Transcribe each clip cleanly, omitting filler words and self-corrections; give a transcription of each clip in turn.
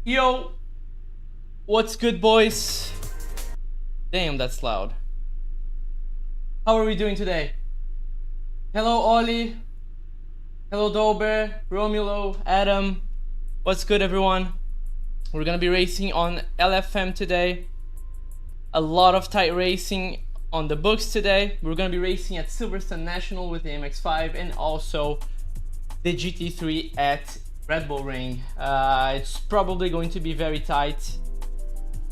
Yo, what's good, boys? Damn, that's loud. How are we doing today? Hello, Ollie. Hello, Dober, Romulo, Adam. What's good, everyone? We're gonna be racing on LFM today. A lot of tight racing on the books today. We're gonna be racing at Silverstone National with the MX-5 and also the GT3 at Red Bull Ring. It's probably going to be very tight.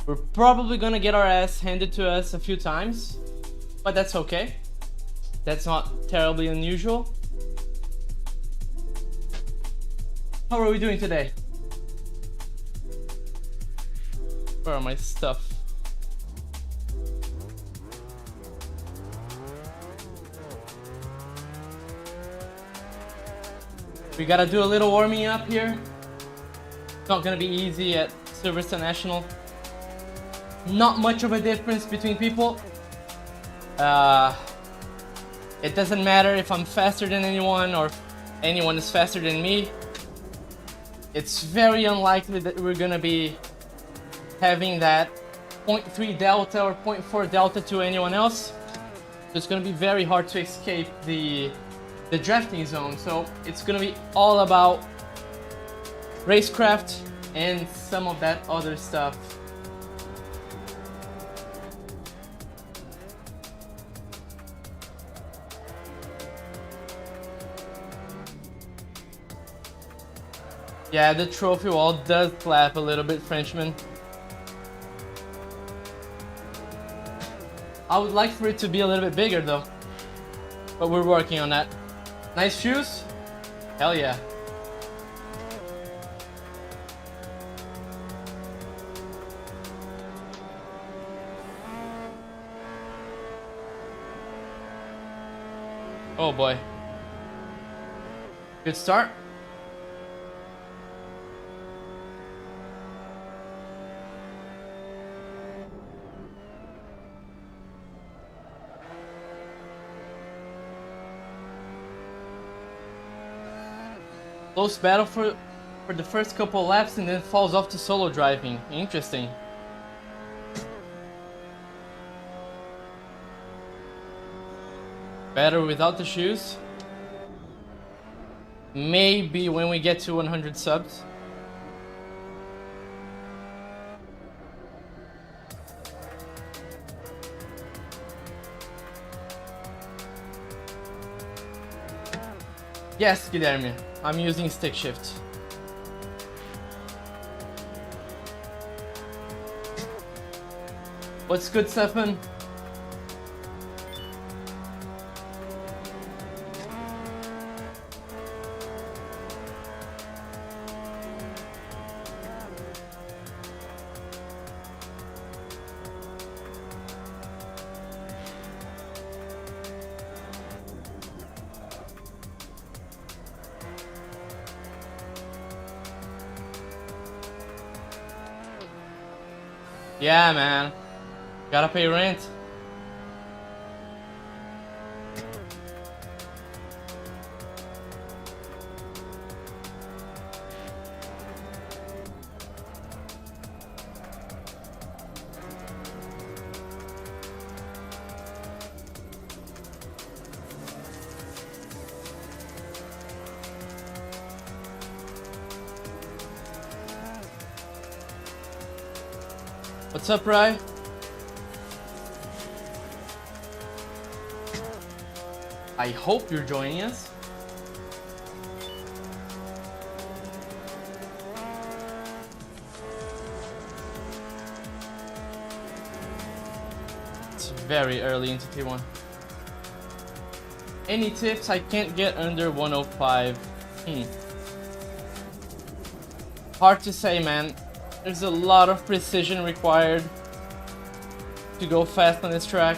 We're probably gonna get our ass handed to us a few times, but that's okay. That's not terribly unusual. How are we doing today? Where are my stuff? We gotta do a little warming up here. It's not gonna be easy at Silverstone National. Not much of a difference between people. It doesn't matter if I'm faster than anyone or if anyone is faster than me. It's very unlikely that we're gonna be having that 0.3 delta or 0.4 delta to anyone else. So it's gonna be very hard to escape the drafting zone. So it's gonna be all about racecraft and some of that other stuff. Yeah, the trophy wall does clap a little bit, Frenchman. I would like for it to be a little bit bigger though, but we're working on that. Nice shoes? Hell yeah. Oh boy. Good start. Close battle for the first couple laps and then falls off to solo driving. Interesting. Better without the shoes. Maybe when we get to 100 subs. Yes, Guilherme. I'm using stick shift. What's good, Stefan? Yeah, man. Gotta pay rent. What's up, Rye? I hope you're joining us. It's very early into T1. Any tips? I can't get under 105. Hard to say, man. There's a lot of precision required to go fast on this track.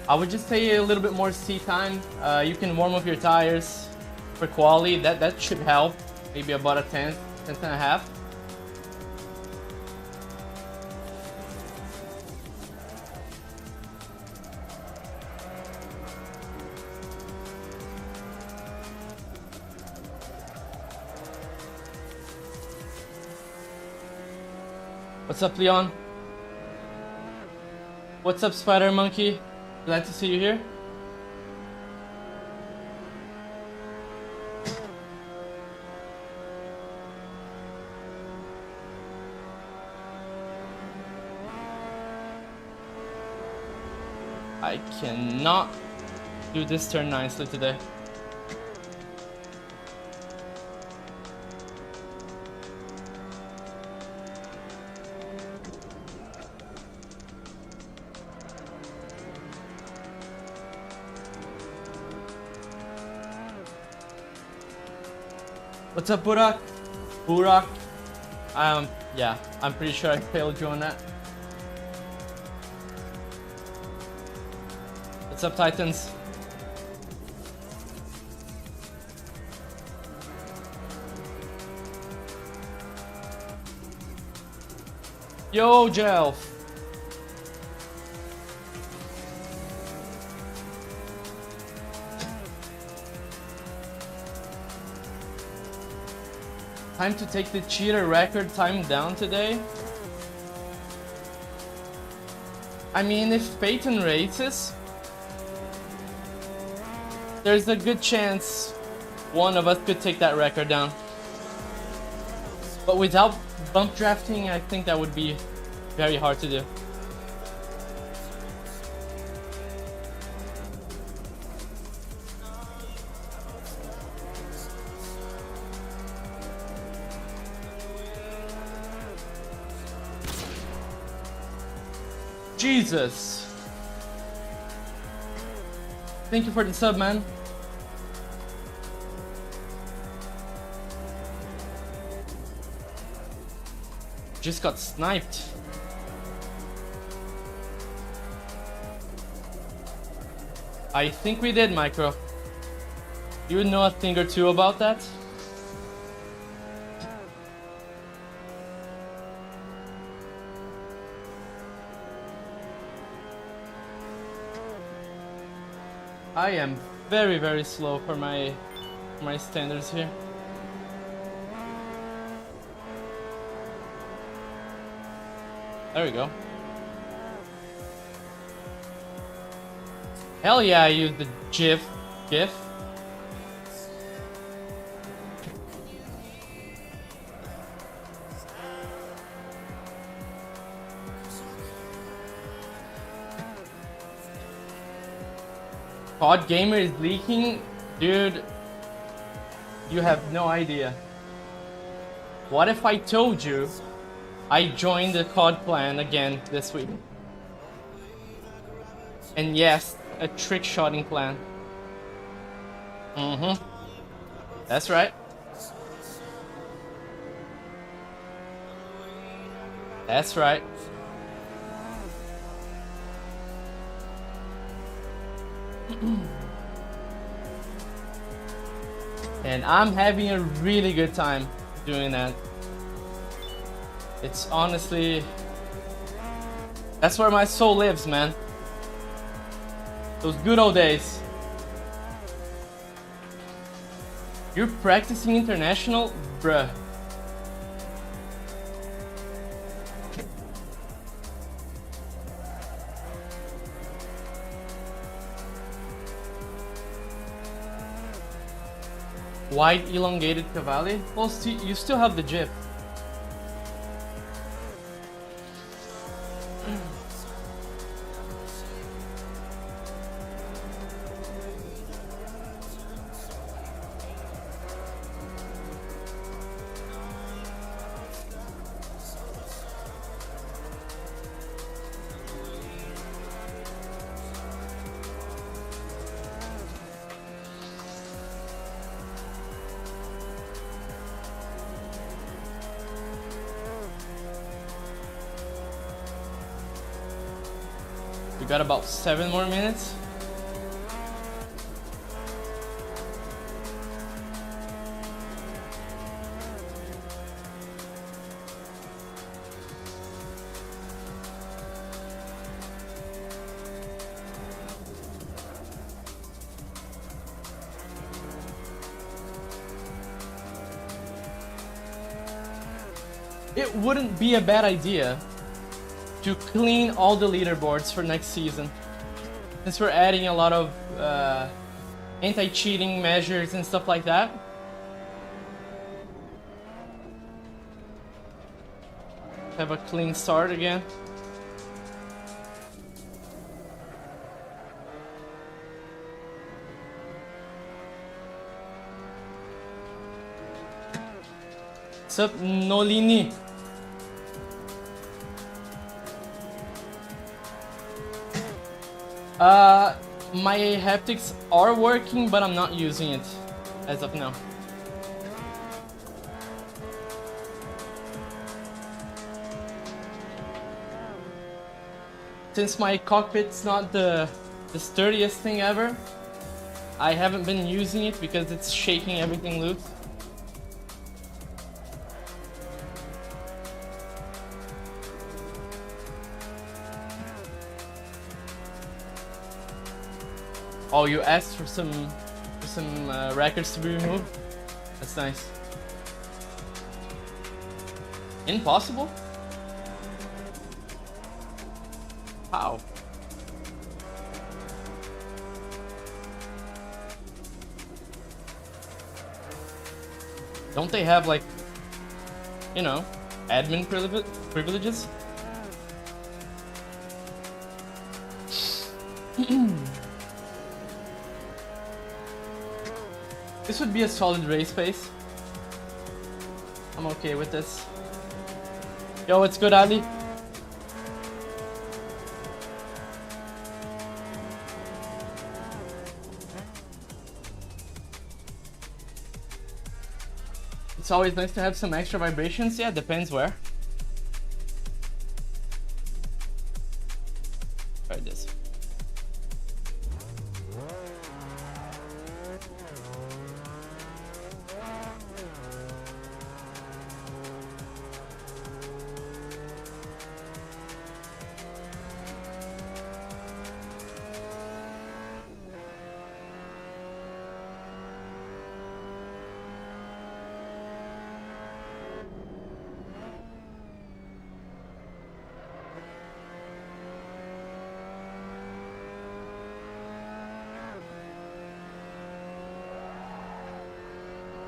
I would just say a little bit more seat time. You can warm up your tires for quali. That should help. Maybe about a 10th and a half. What's up, Leon? What's up, Spider Monkey? Glad to see you here. I cannot do this turn nicely today. What's up, Burak? Burak. Yeah, I'm pretty sure I failed you on that. What's up, Titans? Yo, Jelf. Time to take the cheater record time down today. I mean, if Peyton races, there's a good chance one of us could take that record down. But without bump drafting, I think that would be very hard to do. Jesus. Thank you for the sub, man. Just got sniped. I think we did, Micro. You know a thing or two about that? I am very, very slow for my standards here. There we go. Hell yeah, I used the GIF. COD Gamer is leaking? Dude, you have no idea. What if I told you I joined the COD clan again this week? And yes, a trick-shotting clan. That's right. That's right. And I'm having a really good time doing that. It's honestly, that's where my soul lives, man. Those good old days. You're practicing international? Bruh. Wide elongated Cavalli? Well, you still have the GIF. We got about 7 more minutes. it wouldn't be a bad idea to clean all the leaderboards for next season, since we're adding a lot of anti-cheating measures and stuff like that. Have a clean start again. What's up, Nolini? My haptics are working, but I'm not using it as of now. Since my cockpit's not the sturdiest thing ever, I haven't been using it because it's shaking everything loose. Oh, you asked for some records to be removed? That's nice. Impossible? How? Don't they have, like, you know, admin privileges? This would be a solid race pace. I'm okay with this. Yo, what's good, Ali? It's always nice to have some extra vibrations. Yeah, depends where. Try this.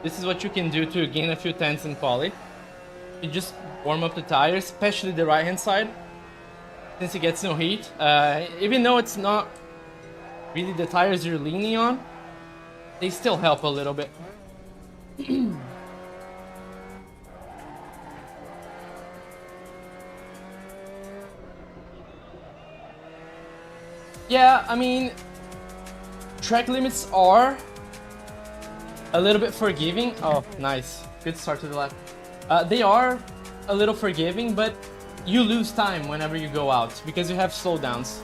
This is what you can do to gain a few tenths in quali. You just warm up the tires, especially the right hand side, since it gets no heat. Even though it's not really the tires you're leaning on, they still help a little bit. Yeah, I mean, track limits are a little bit forgiving. Oh, nice. Good start to the lap. They are a little forgiving, but you lose time whenever you go out because you have slowdowns.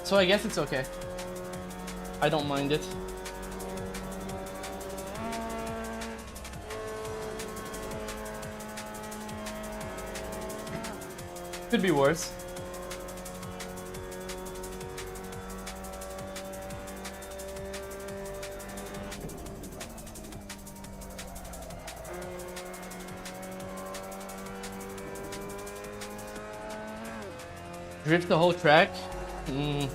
So I guess it's okay. I don't mind it. Could be worse. Drift the whole track? I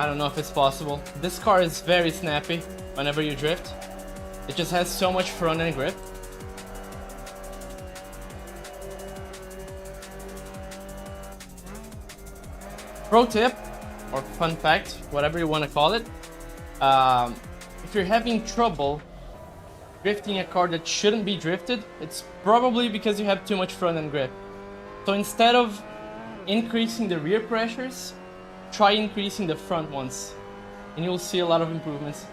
don't know if it's possible. This car is very snappy whenever you drift. It just has so much front end grip. Pro tip, or fun fact, whatever you want to call it. If you're having trouble drifting a car that shouldn't be drifted, it's probably because you have too much front end grip. So instead of increasing the rear pressures, try increasing the front ones, and you'll see a lot of improvements.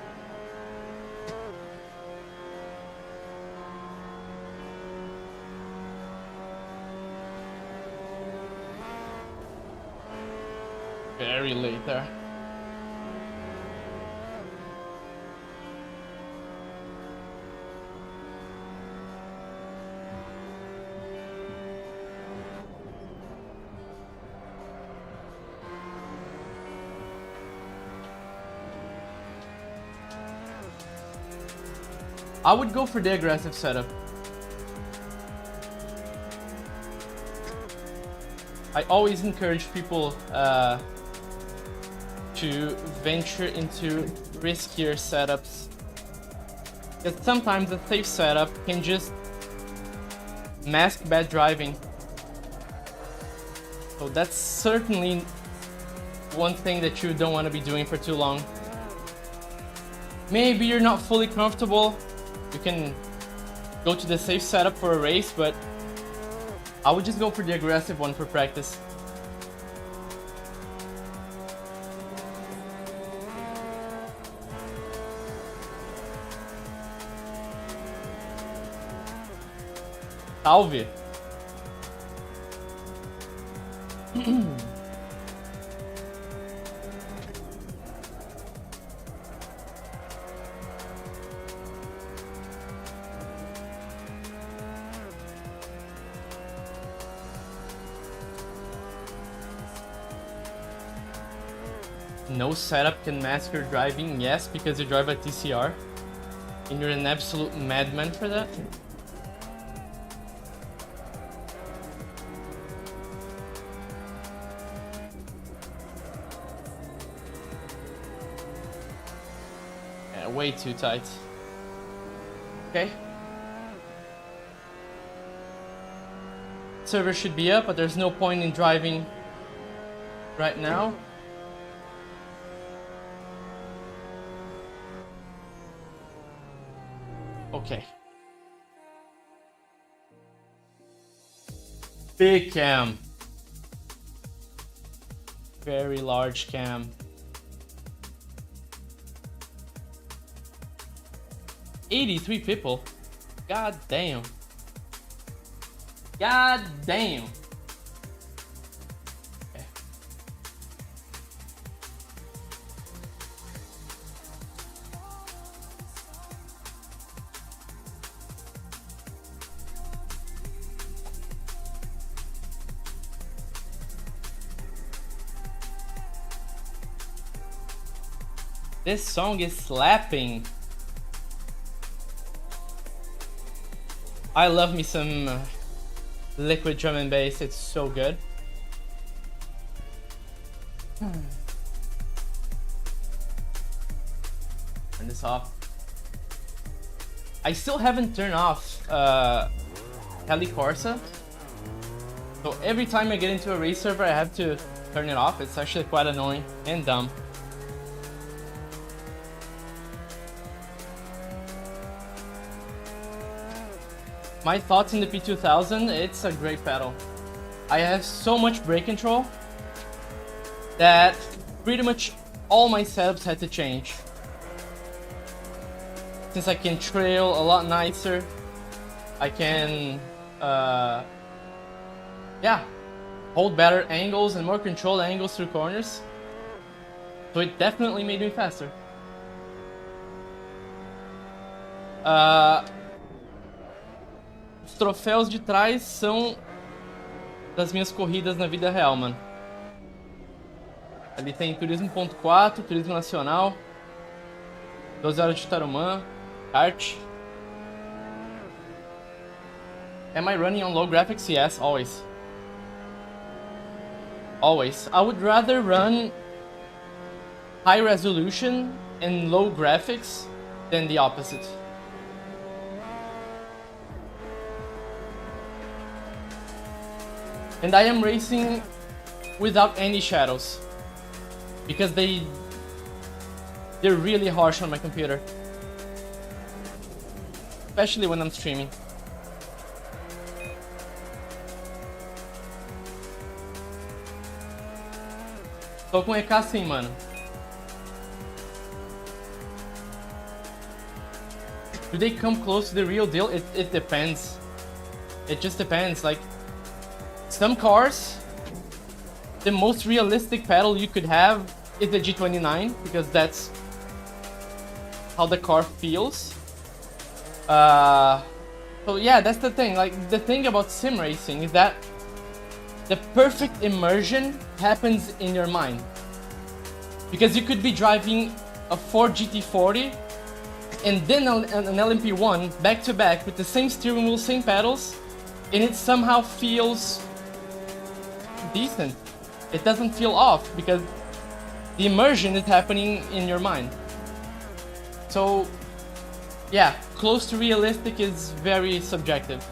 Very late there. I would go for the aggressive setup. I always encourage people to venture into riskier setups, because sometimes a safe setup can just mask bad driving. So that's certainly one thing that you don't want to be doing for too long. Maybe you're not fully comfortable, you can go to the safe setup for a race, but I would just go for the aggressive one for practice. Salve! No setup can mask your driving, yes, because you drive a TCR, and you're an absolute madman for that. Yeah, way too tight. Okay. Server should be up, but there's no point in driving right now. Okay. Big cam. Very large cam. 83 people. God damn. God damn. Okay. This song is slapping. I love me some liquid drum and bass, it's so good. Turn this off. I still haven't turned off Heli Corsa. So every time I get into a race server I have to turn it off. It's actually quite annoying and dumb. My thoughts on the P2000, it's a great pedal. I have so much brake control that pretty much all my setups had to change. Since I can trail a lot nicer, I can yeah, hold better angles and more controlled angles through corners. So it definitely made me faster. Os troféus de trás são das minhas corridas na vida real, mano. Ali tem Turismo.4, Turismo Nacional, 12 horas de Tarumã, kart. Am I running on low graphics? Yes, always. Always. I would rather run high resolution and low graphics than the opposite. And I am racing without any shadows because they're really harsh on my computer, especially when I'm streaming. Tô com EK sim, mano. Do they come close to the real deal? It depends. It just depends. Like, some cars, the most realistic pedal you could have is the G29 because that's how the car feels. So yeah, that's the thing. Like, the thing about sim racing is that the perfect immersion happens in your mind. Because you could be driving a Ford GT40 and then an LMP1 back to back with the same steering wheel, same pedals, and it somehow feels decent. It doesn't feel off because the immersion is happening in your mind. So yeah, close to realistic is very subjective.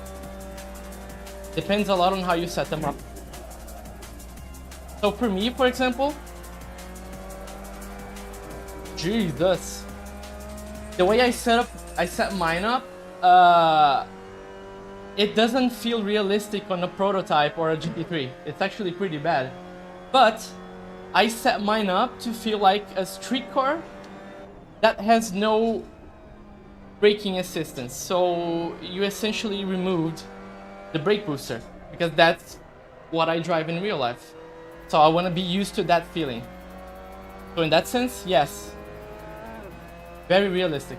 Depends a lot on how you set them up. So for me, for example, Jesus, the way I set mine up, it doesn't feel realistic on a prototype or a GT3. It's actually pretty bad. But I set mine up to feel like a street car that has no braking assistance. So you essentially removed the brake booster because that's what I drive in real life. So I want to be used to that feeling. So in that sense, yes, very realistic.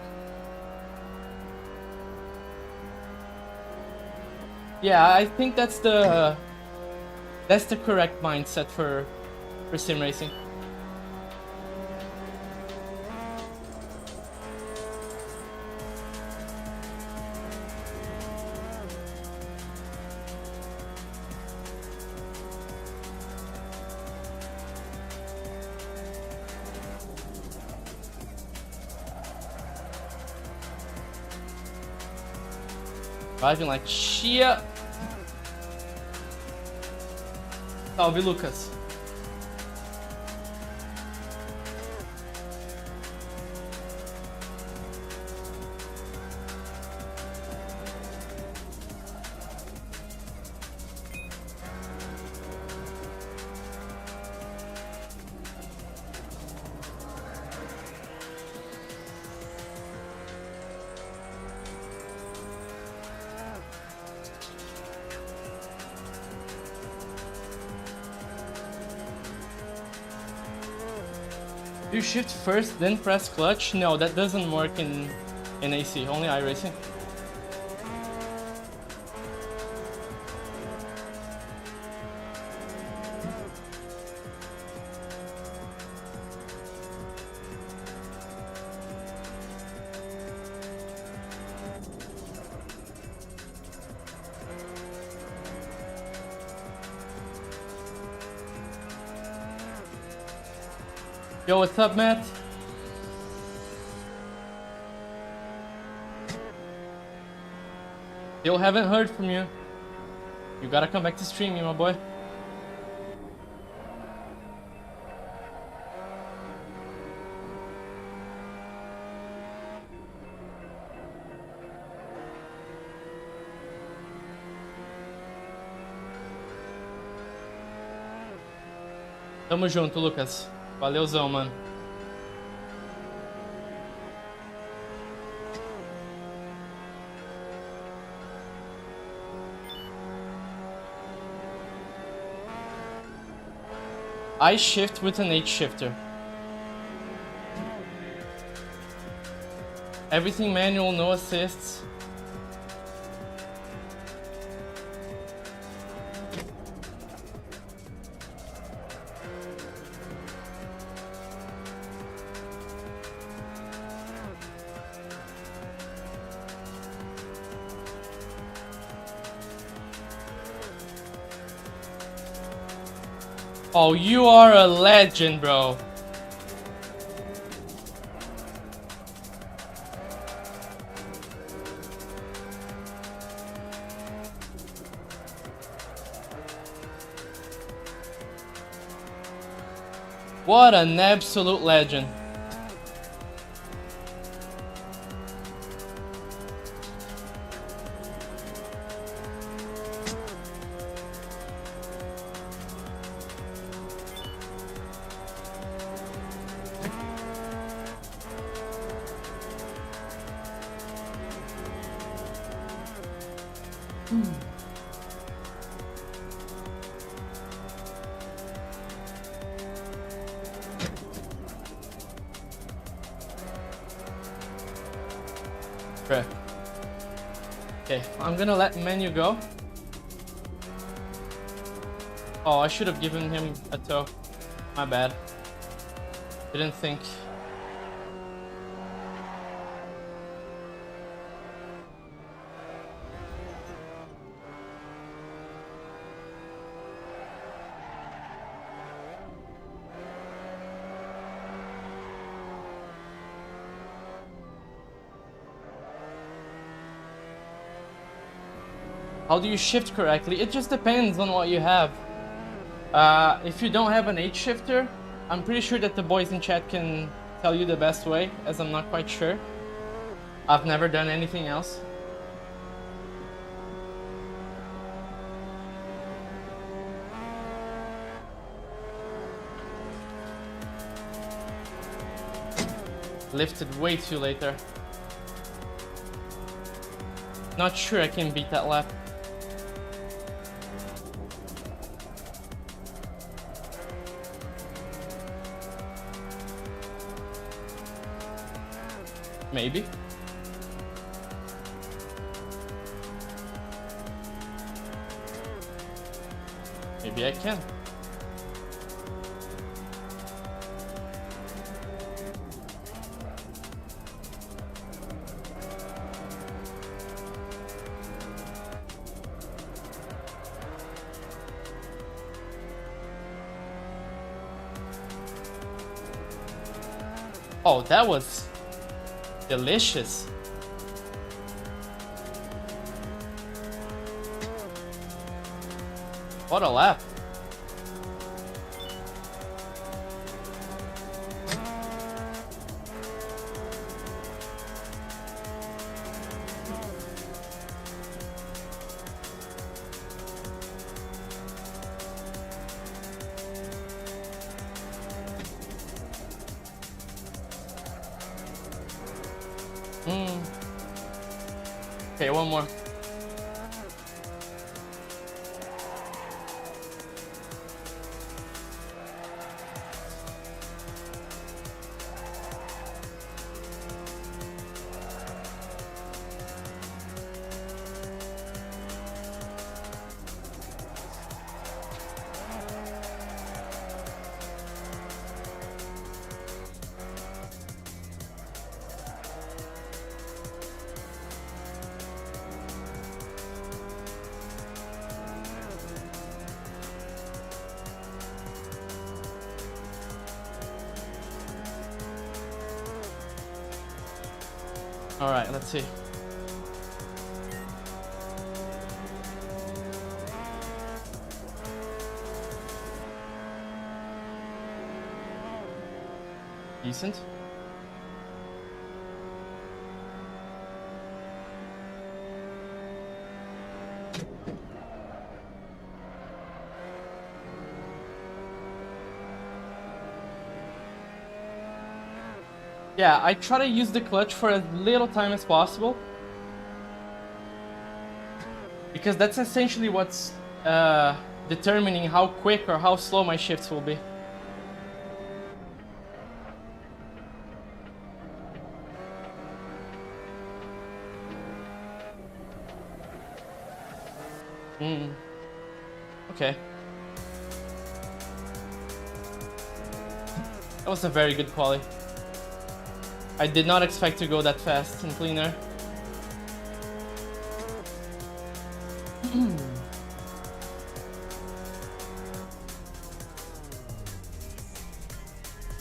Yeah, I think that's the correct mindset for sim racing. Driving like shit. Salve, Lucas. Do you shift first, then press clutch? No, that doesn't work in AC, only iRacing. Yo, what's up, Matt? Still haven't heard from you. You gotta come back to streaming, my boy. Tamo junto, Lucas. Valeuzão, mano. I shift with an H shifter. Everything manual, no assists. Oh, you are a legend, bro. What an absolute legend. Okay, I'm gonna let menu go. Oh, I should have given him a tow. My bad. Didn't think. How do you shift correctly? It just depends on what you have. If you don't have an H shifter, I'm pretty sure that the boys in chat can tell you the best way, as I'm not quite sure. I've never done anything else. Lifted way too late there. Not sure I can beat that lap. Maybe. Maybe I can. Oh, that was delicious. What a lap. Okay, one more. All right, let's see. Decent. Yeah, I try to use the clutch for as little time as possible, because that's essentially what's determining how quick or how slow my shifts will be. Okay. That was a very good quali. I did not expect to go that fast and clean air.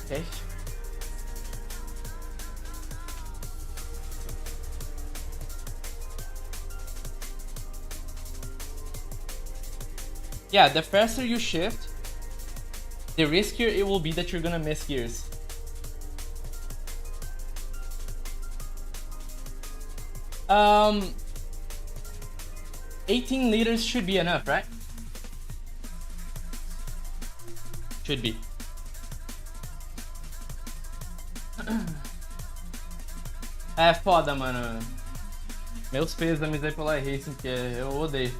Okay. Yeah, the faster you shift, the riskier it will be that you're gonna miss gears. Um, 18 liters should be enough, right? Should be. É foda, mano. Meus pêsames aí pela Racing, que eu odeio.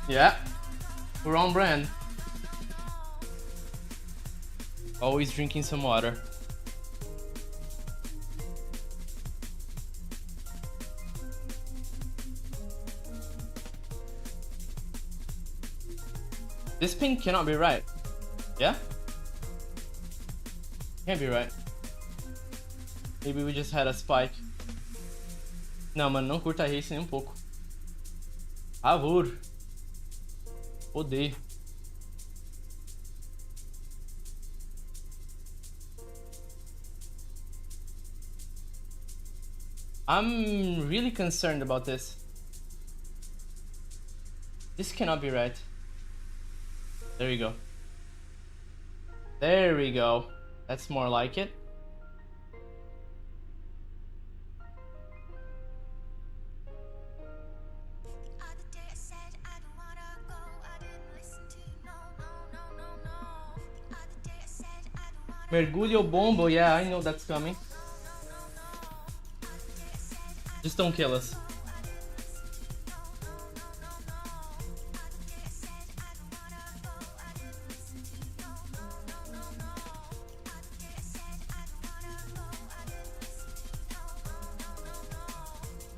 Yeah, we're on brand. Always drinking some water. This ping cannot be right. Yeah? Can't be right. Maybe we just had a spike. Não, mano, não curta a race nem um pouco. Favor. Odeio. I'm really concerned about this. This cannot be right. There you go. There we go. That's more like it. Mergulho bombo, yeah, I know that's coming. Just don't kill us.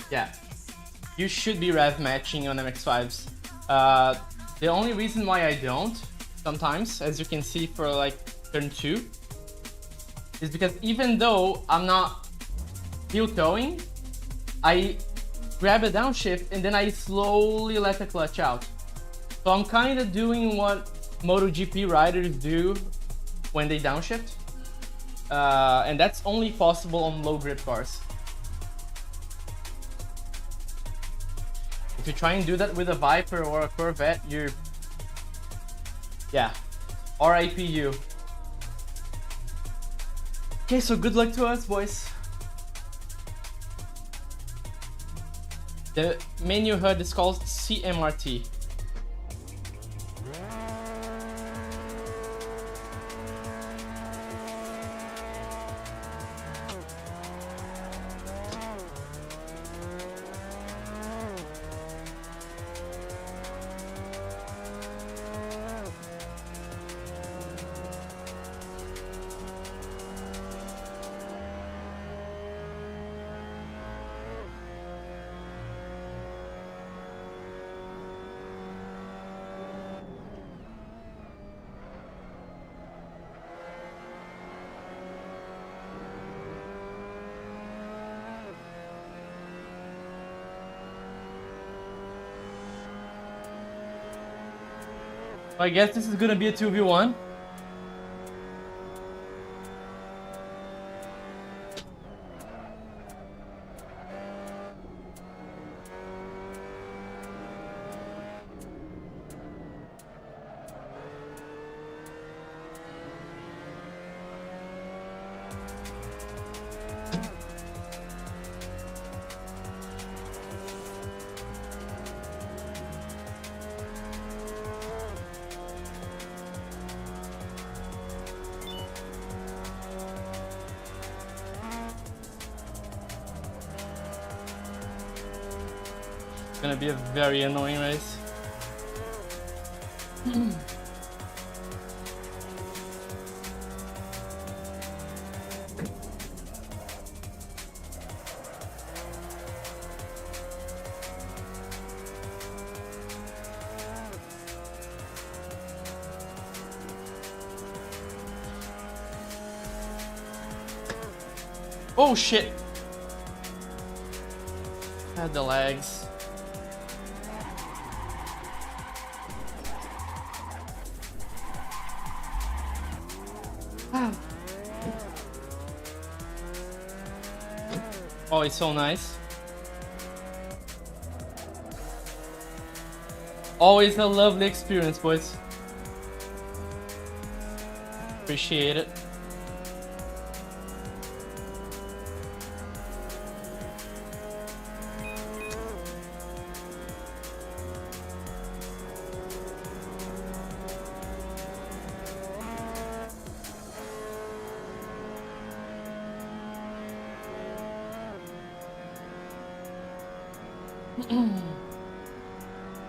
Yeah, you should be rev matching on MX5s. The only reason why I don't, sometimes, as you can see for like turn 2, is because even though I'm not heel towing, I grab a downshift and then I slowly let the clutch out. So I'm kind of doing what MotoGP riders do when they downshift. And that's only possible on low grip cars. If you try and do that with a Viper or a Corvette, you're... yeah, RIP you. Okay, so good luck to us, boys. The menu HUD is called CMRT. I guess this is gonna be a 2v1. It's gonna be a very annoying race. Oh shit! Had the lags. Oh, it's so nice. Always a lovely experience, boys. Appreciate it.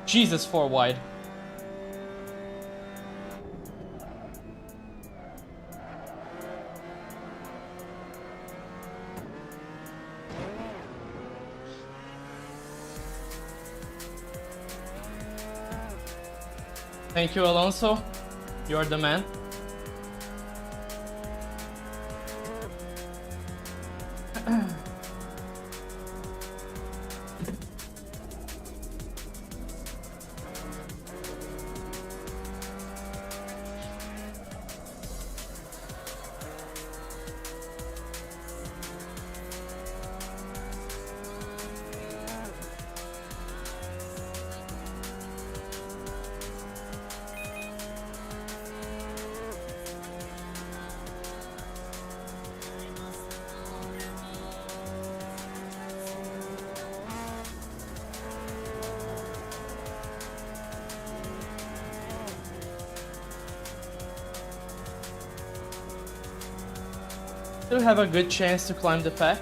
Jesus, 4 wide. Thank you, Alonso. You're the man. Still have a good chance to climb the pack.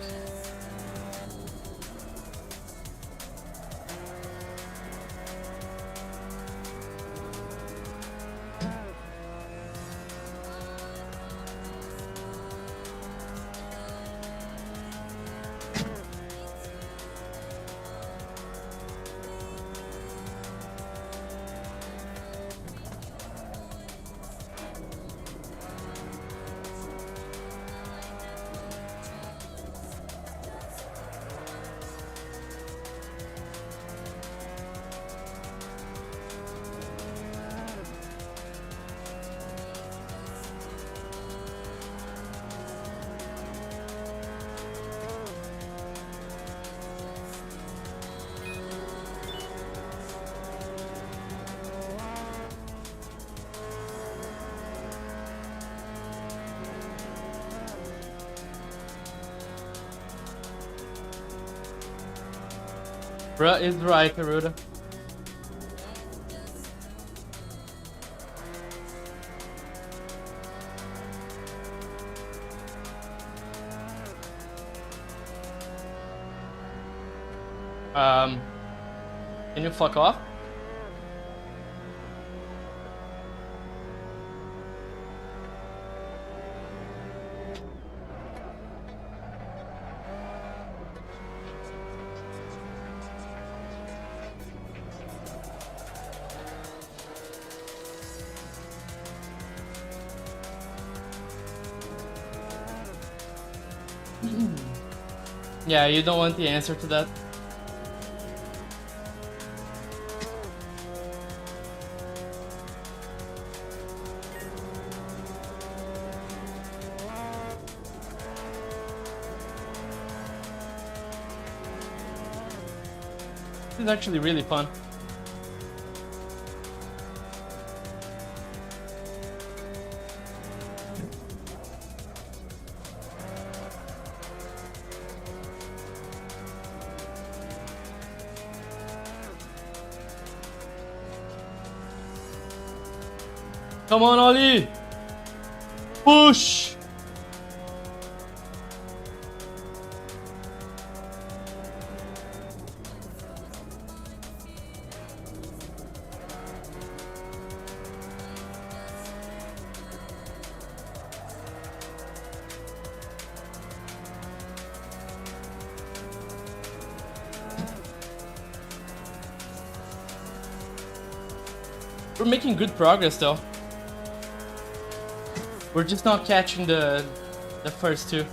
Bruh is right, Aruda. Can you fuck off? Yeah, you don't want the answer to that. This is actually really fun. Come on, Ollie! Push! We're making good progress though. We're just not catching the first two.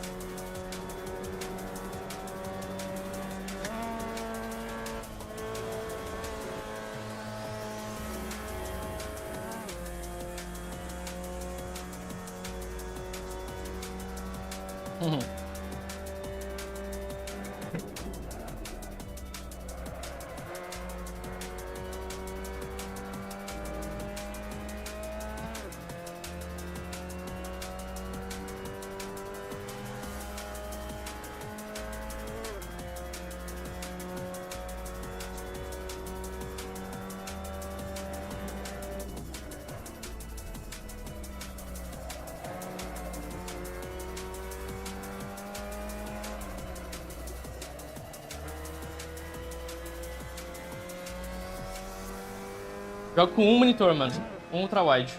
Jogo com um monitor, mano. Um ultra-wide.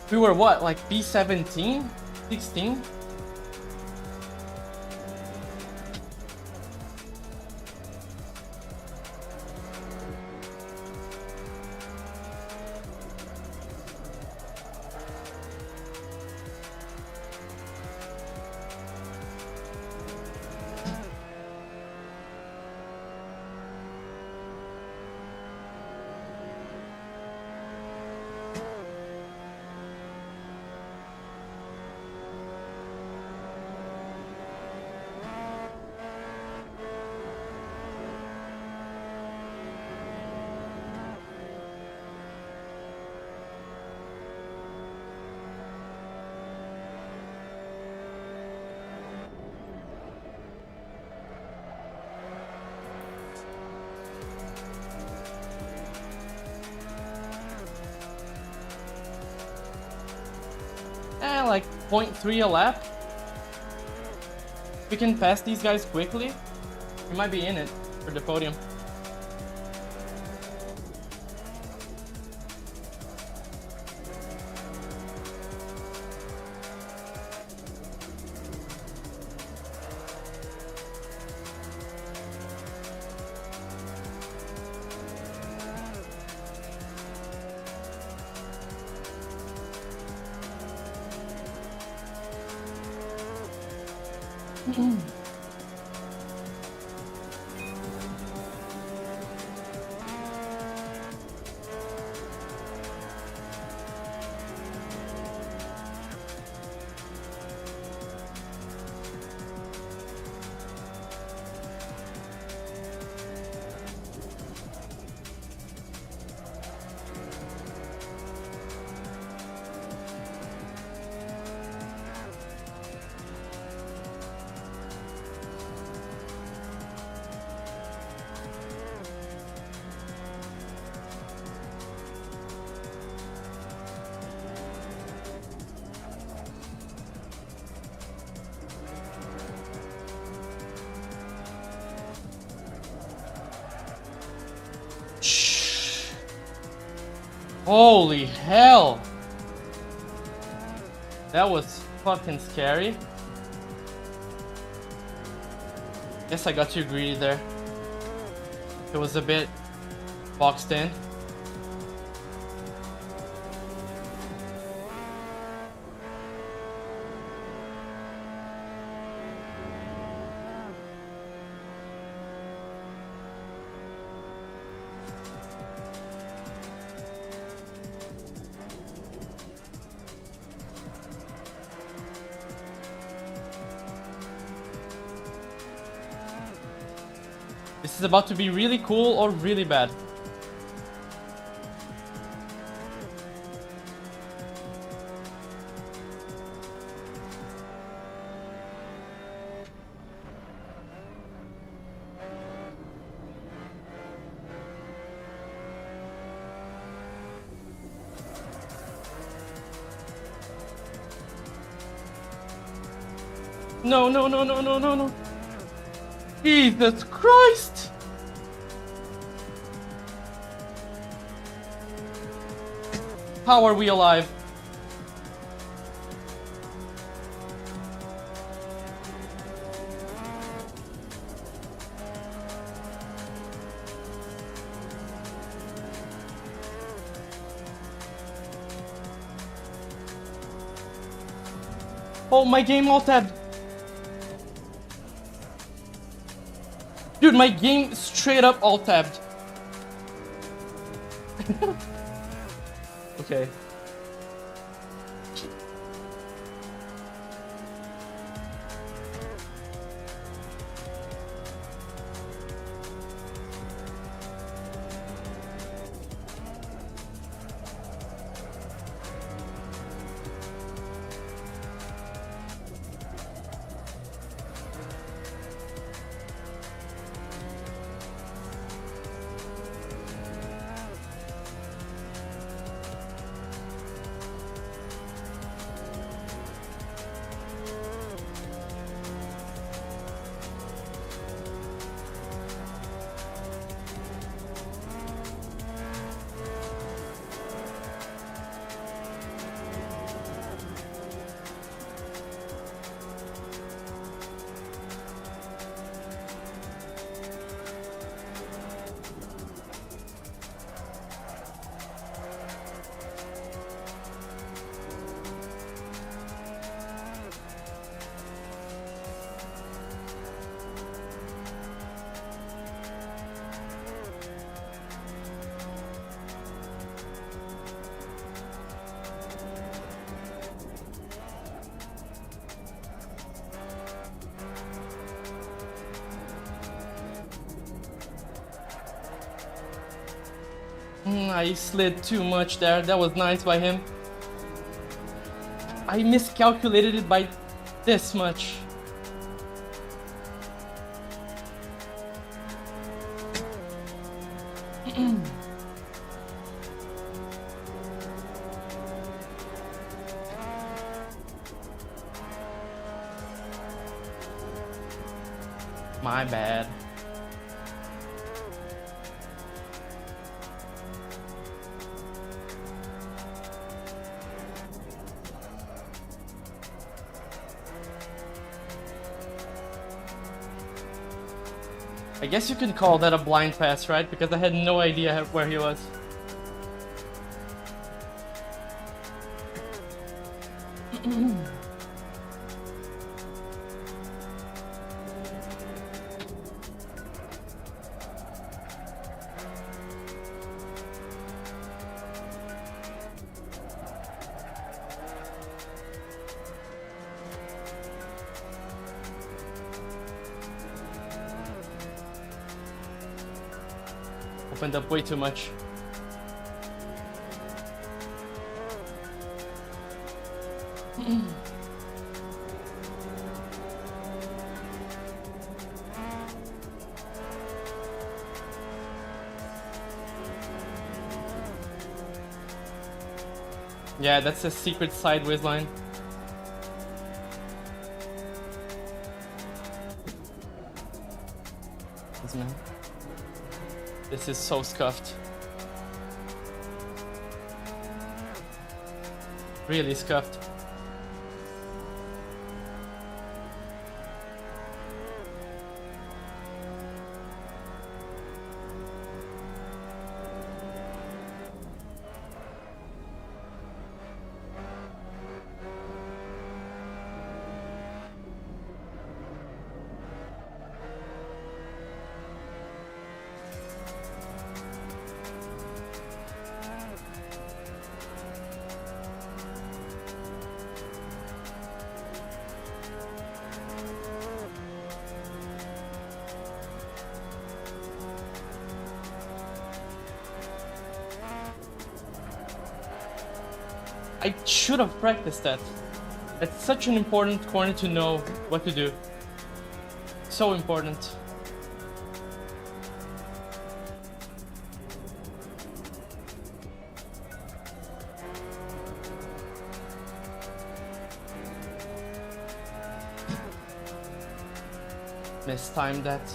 We were what, like B17? 16? Like 0.3 a lap. We can pass these guys quickly. We might be in it for the podium. Holy hell! That was fucking scary. Guess I got too greedy there. It was a bit boxed in. This is about to be really cool or really bad. No, no, no, no, no, no, no. Jesus Christ! How are we alive? Oh, my game all tabbed. Dude, my game straight up all tabbed. Okay. I slid too much there. That was nice by him. I miscalculated it by this much. My bad. I guess you can call that a blind pass, right? Because I had no idea where he was. Opened up way too much. Yeah, that's a secret sideways line. This is so scuffed. Really scuffed. I should have practiced that. It's such an important corner to know what to do. So important. Mistimed that.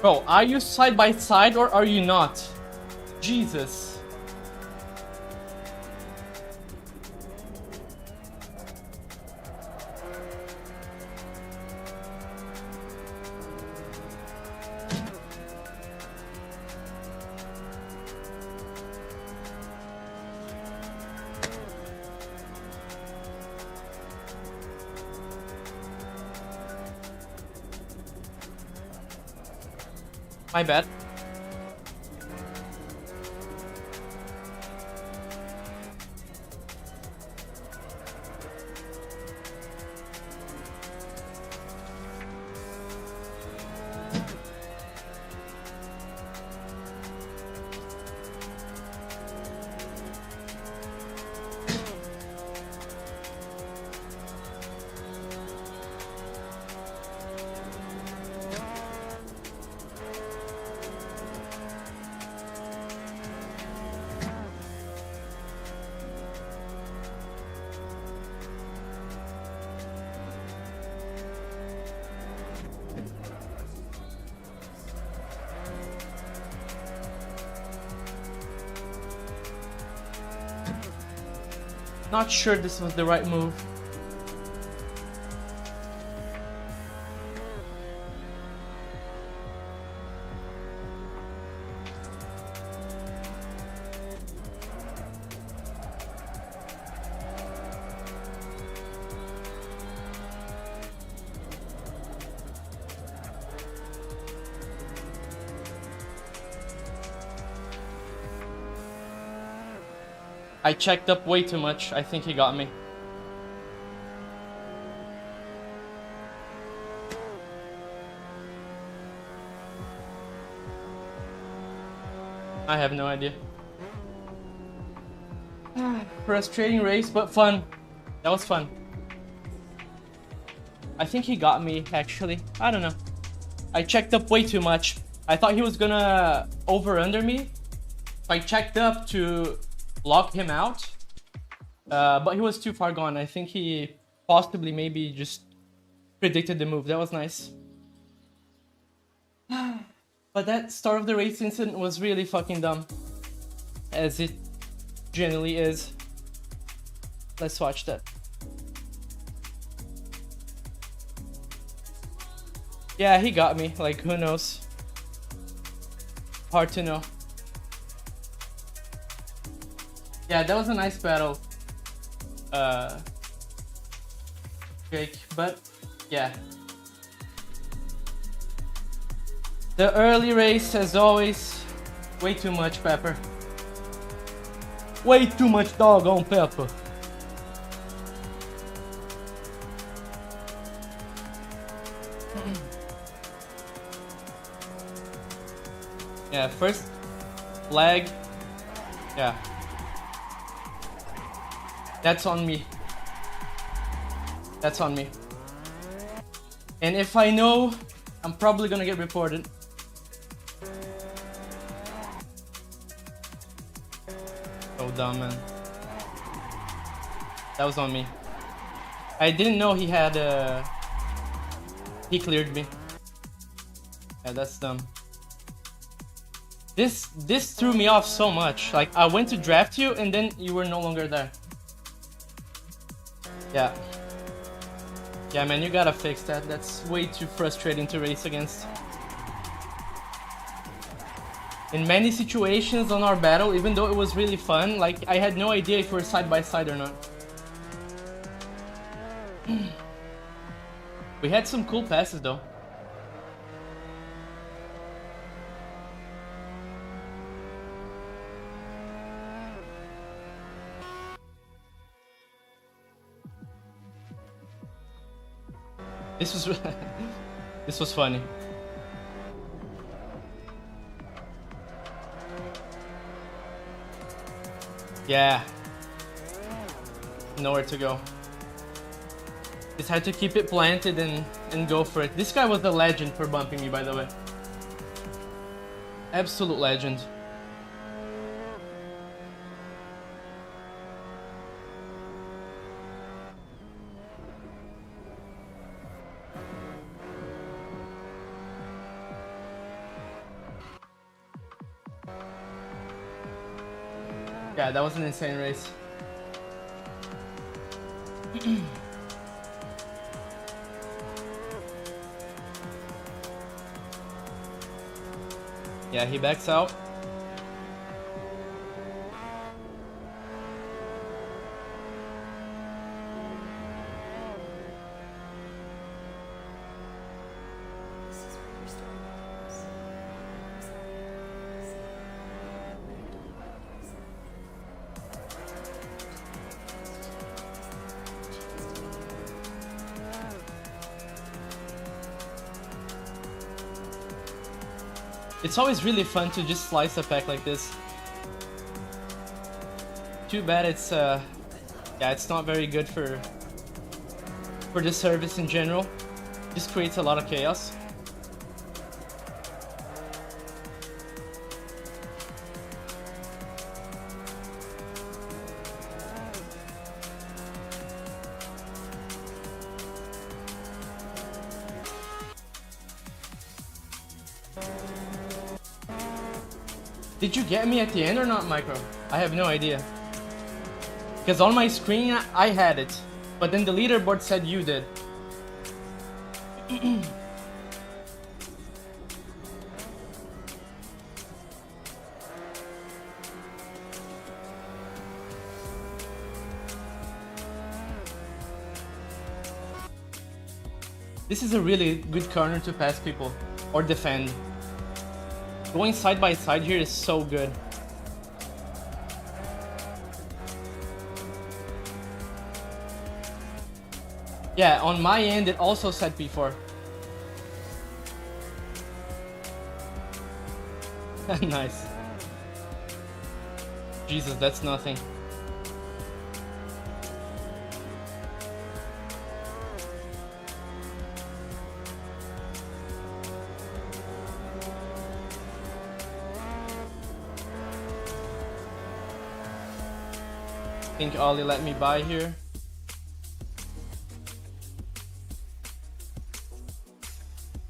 Bro, are you side by side or are you not? Jesus. My bad. Not sure this was the right move. I checked up way too much. I think he got me. I have no idea. Frustrating race, but fun. That was fun. I think he got me, actually. I don't know. I checked up way too much. I thought he was gonna over-under me. I checked up to lock him out. But he was too far gone. I think he possibly maybe just predicted the move. That was nice. But that start of the race incident was really fucking dumb. As it generally is. Let's watch that. Yeah, he got me. Like, who knows? Hard to know. Yeah, that was a nice battle. Jake, but yeah. The early race, as always, way too much pepper. Way too much doggone pepper. Yeah, first lag. Yeah. That's on me. That's on me. And if I know, I'm probably gonna get reported. So dumb, man. That was on me. I didn't know he had he cleared me. Yeah, that's dumb. This threw me off so much. Like, I went to draft you and then you were no longer there. Yeah. Yeah, man, you gotta fix that. That's way too frustrating to race against. In many situations on our battle, even though it was really fun, like, I had no idea if we were side by side or not. We had some cool passes though. This was funny. Yeah. Nowhere to go. Just had to keep it planted and go for it. This guy was a legend for bumping me, by the way. Absolute legend. Yeah, that was an insane race. Yeah, he backs out. It's always really fun to just slice a pack like this. Too bad it's yeah, it's not very good for the service in general. Just creates a lot of chaos. Did you get me at the end or not, Micro? I have no idea. Because on my screen I had it, but then the leaderboard said you did. This is a really good corner to pass people or defend. Going side by side here is so good. Yeah, on my end it also said P4. Nice. Jesus, that's nothing. I think Ollie let me by here.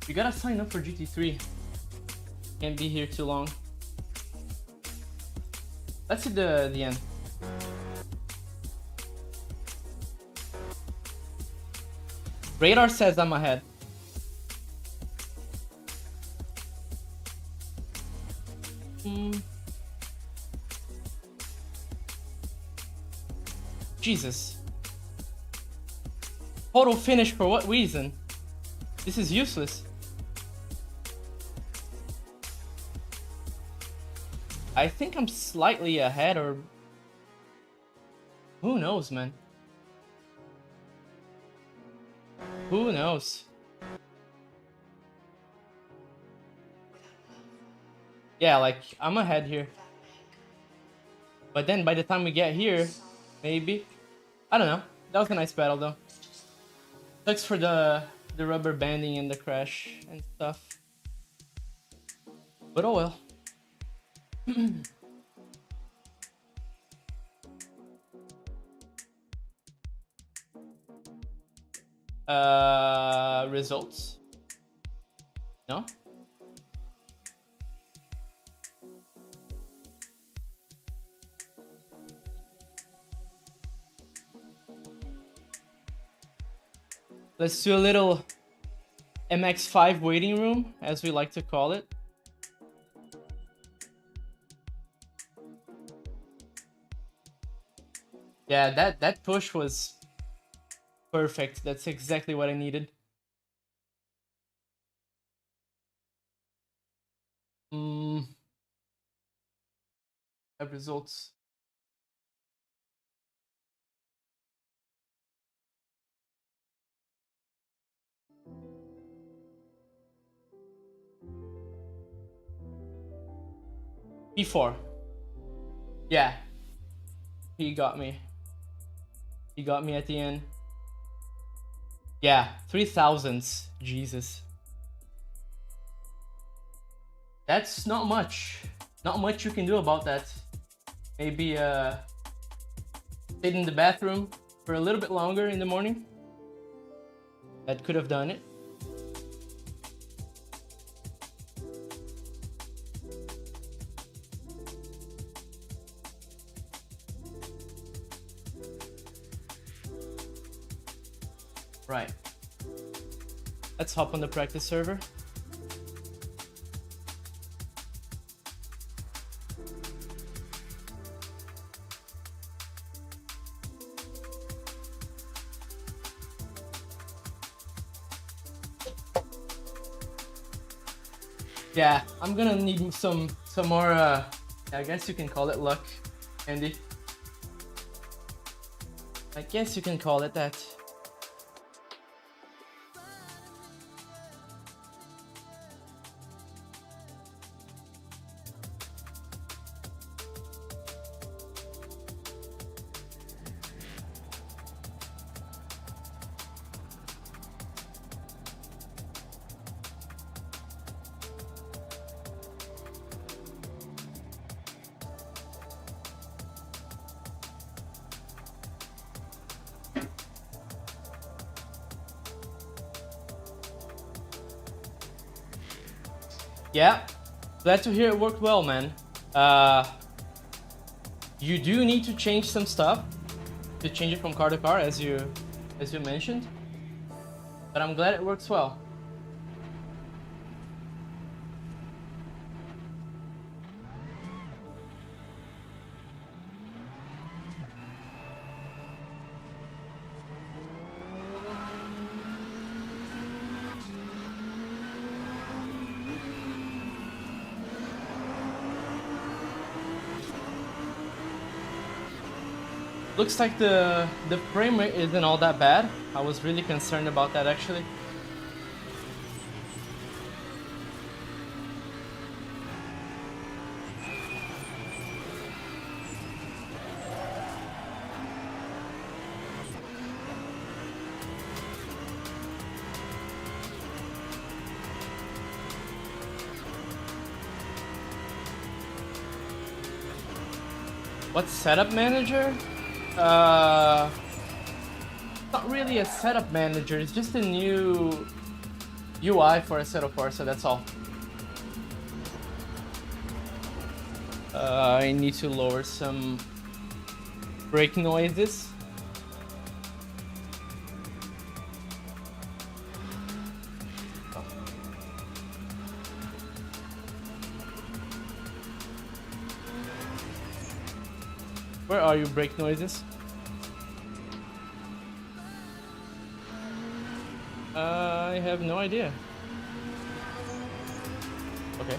You gotta sign up for GT3. Can't be here too long. Let's see the end. Radar says I'm ahead. Jesus. Total finish for what reason? This is useless. I think I'm slightly ahead, or who knows, man? Who knows? Yeah, like I'm ahead here. But then by the time we get here, maybe. I don't know. That was a nice battle though. Thanks for the rubber banding and the crash and stuff. But oh well. Results. No? Let's do a little MX5 waiting room, as we like to call it. Yeah, that push was perfect. That's exactly what I needed. Results. P4. Yeah. He got me. He got me at the end. Yeah, 3,000s. Jesus. That's not much. Not much you can do about that. Maybe sit in the bathroom for a little bit longer in the morning. That could have done it. Right. Let's hop on the practice server. Yeah, I'm gonna need some more, I guess you can call it luck, Andy. I guess you can call it that. Yeah, glad to hear it worked well, man. You do need to change some stuff. to change it from car to car, as you mentioned. But I'm glad it works well. Looks like the frame rate isn't all that bad. I was really concerned about that actually. What's setup manager? Not really a setup manager, it's just a new UI for Assetto Corsa, that's all. I need to lower some brake noises. Where are you, brake noises? I have no idea. Okay.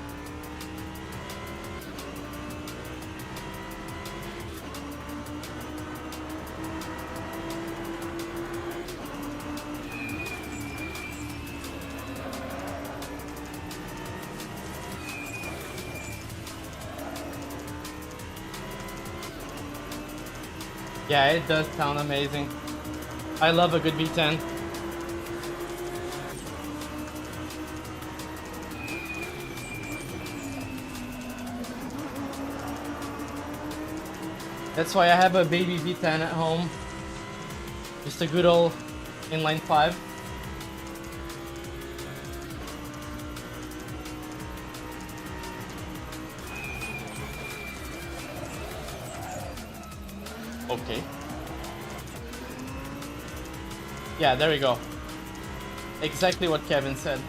Yeah, it does sound amazing. I love a good V10. That's why I have a baby V10 at home. Just a good old inline 5. Okay. Yeah, there we go. Exactly what Kevin said.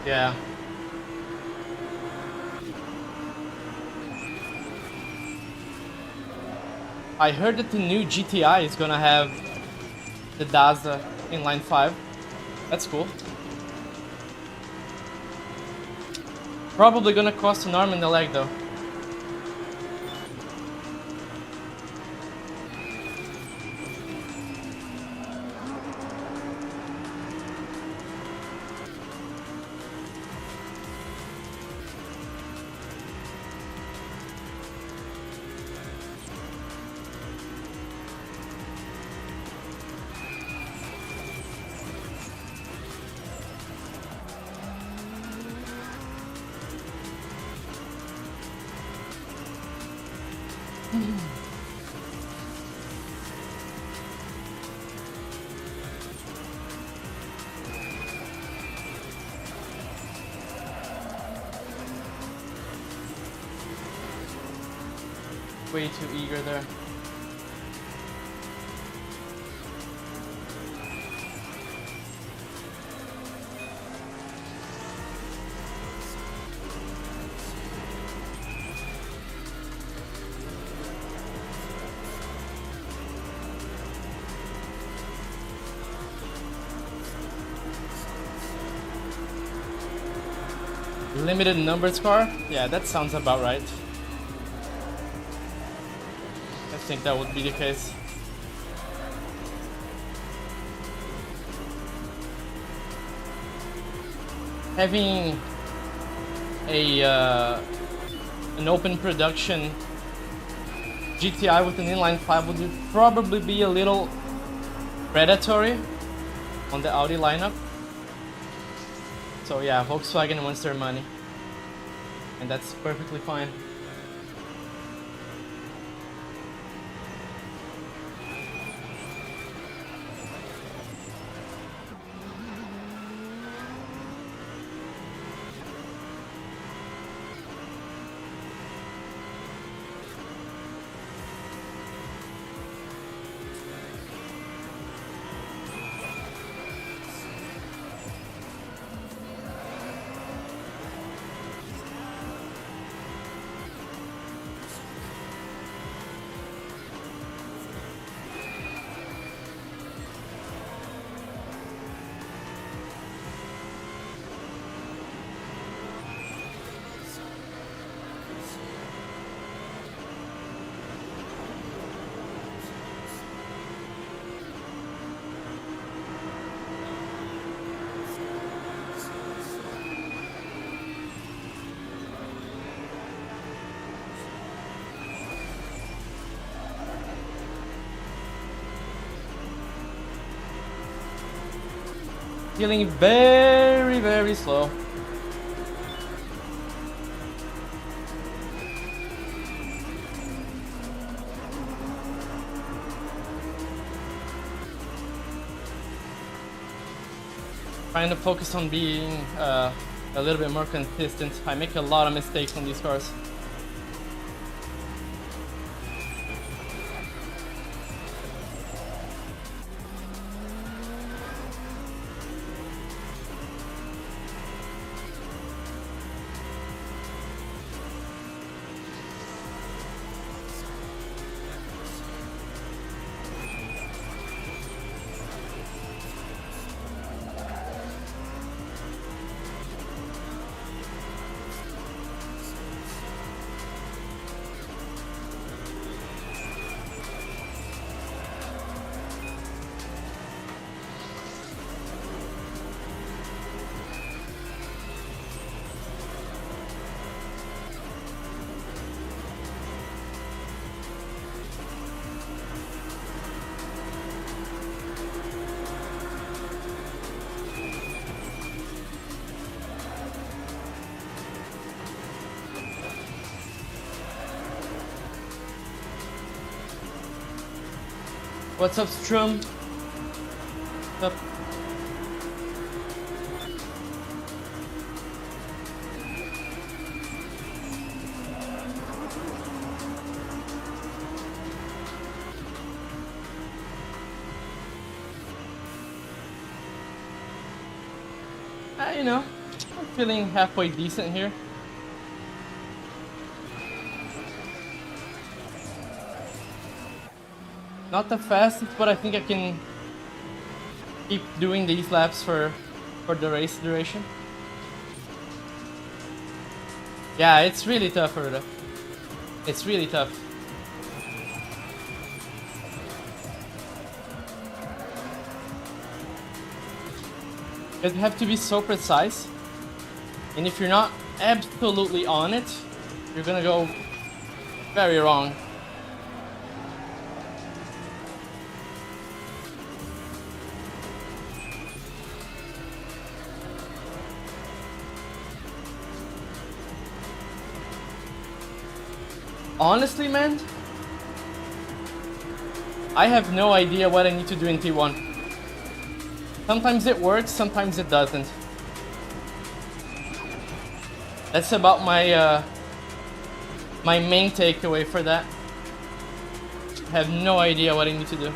Yeah. I heard that the new GTI is gonna have the Daza inline 5. That's cool. Probably gonna cost an arm and a leg though. Way too eager there. Limited numbers car? Yeah, that sounds about right. I think that would be the case. Having a an open production GTI with an inline 5 would probably be a little predatory on the Audi lineup. So yeah, Volkswagen wants their money, and that's perfectly fine. Feeling very, very slow. Trying to focus on being a little bit more consistent. I make a lot of mistakes on these cars. What's up, Strum? What's up? You know, I'm feeling halfway decent here. Not the fastest, but I think I can keep doing these laps for the race duration. Yeah, it's really tough, Ruda. It's really tough. You have to be so precise, and if you're not absolutely on it, you're gonna go very wrong. Honestly, man, I have no idea what I need to do in T1. Sometimes it works, sometimes it doesn't. That's about my my main takeaway for that. I have no idea what I need to do.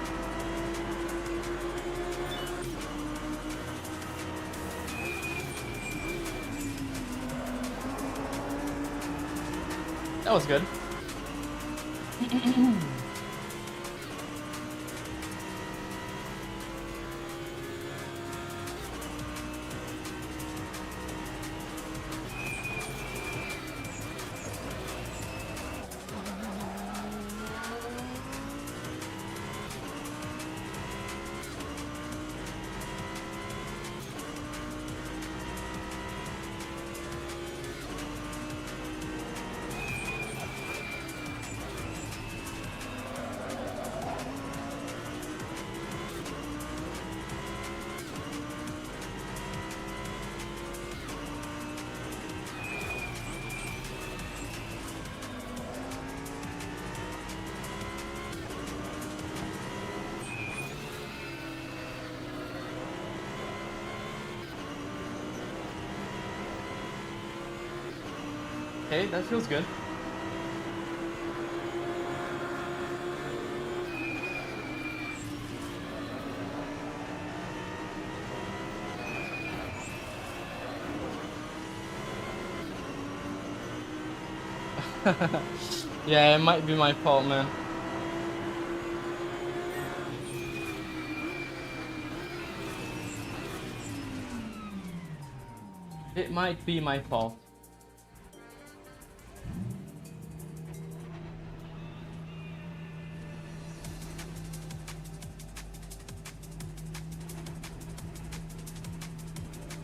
That was good. Okay, that feels good. Yeah, it might be my fault, man. It might be my fault.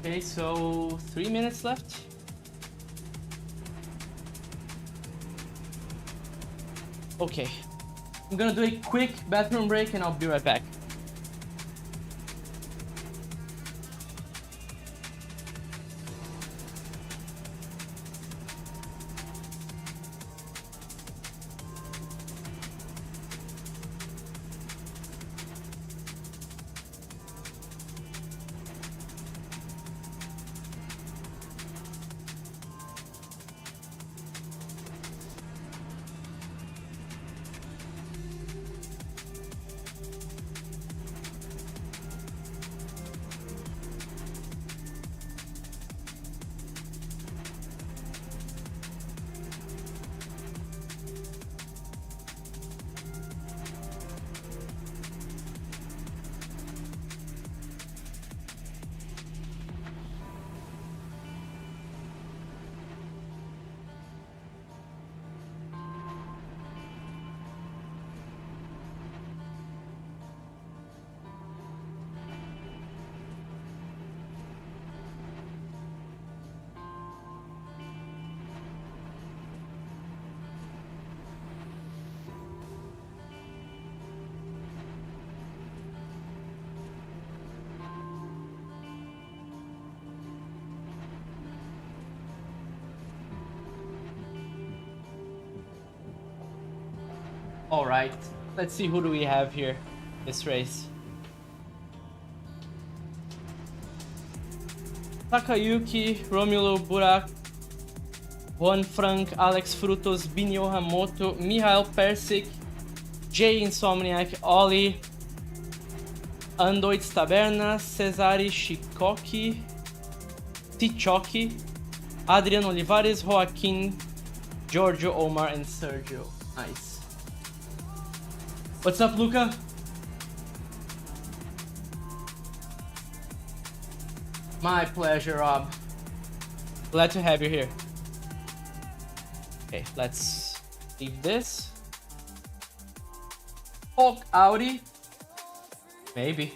Okay, so 3 minutes left. Okay, I'm gonna do a quick bathroom break and I'll be right back. All right, let's see who do we have here this race. Takayuki, Romulo Burak, Juan Frank, Alex Frutos, Binho Hamoto, Mihail Persik, Jay Insomniac, Oli, Andoits Taberna, Cesare Shikoki, Tichoki, Adrian Olivares, Joaquin, Giorgio, Omar, and Sergio. Nice. What's up, Luca? My pleasure, Rob. Glad to have you here. Okay, let's leave this. Hulk Audi? Maybe.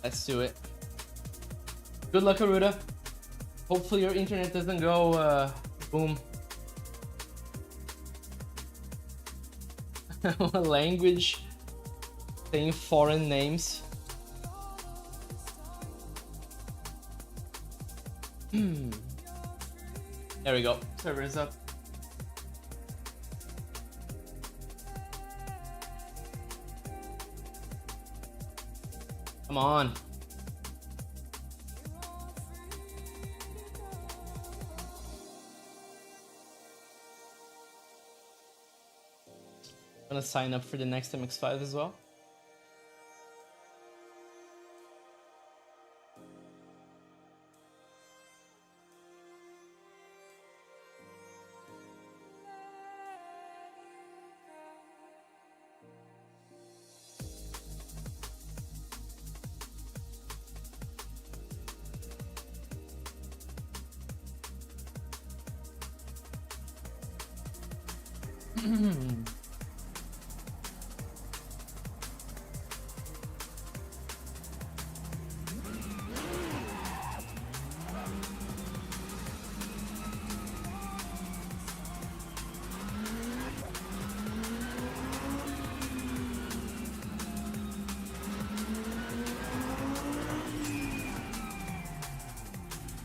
Let's do it. Good luck, Aruda. Hopefully your internet doesn't go boom. Language saying foreign names. There we go. Server is up. Come on. I'm gonna sign up for the next MX5 as well.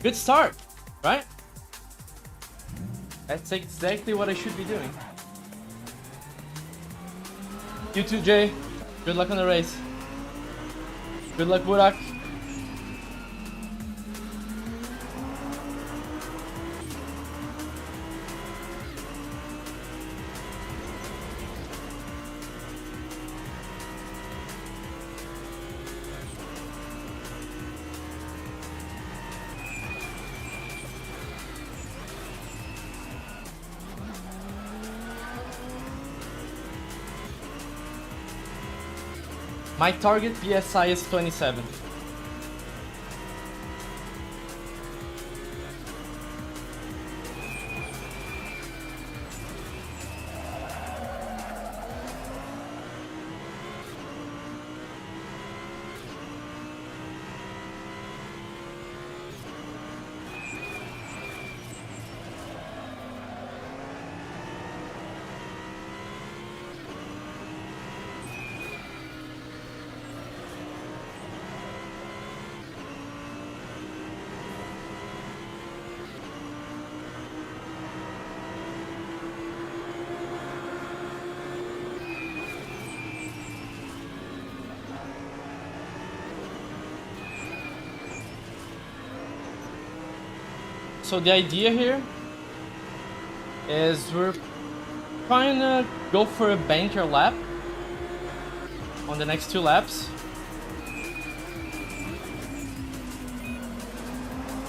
Good start, right? That's exactly what I should be doing. You too, Jay. Good luck on the race. Good luck, Burak. My target PSI is 27. So the idea here is we're trying to go for a banker lap on the next 2 laps.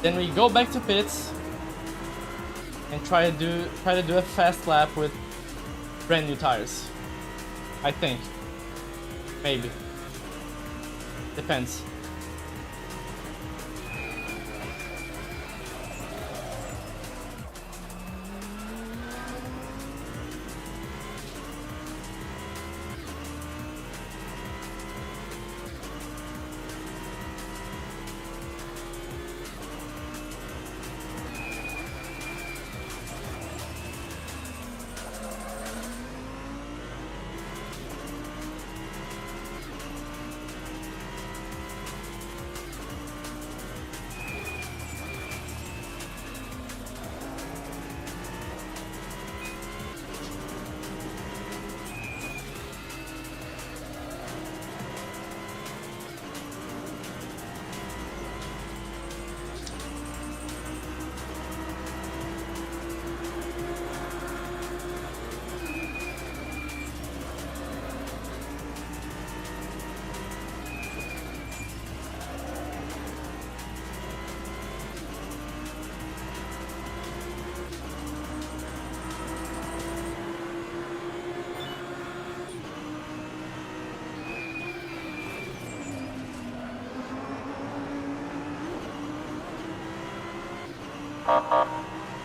Then we go back to pits and try to do a fast lap with brand new tires. I think. Maybe. Depends.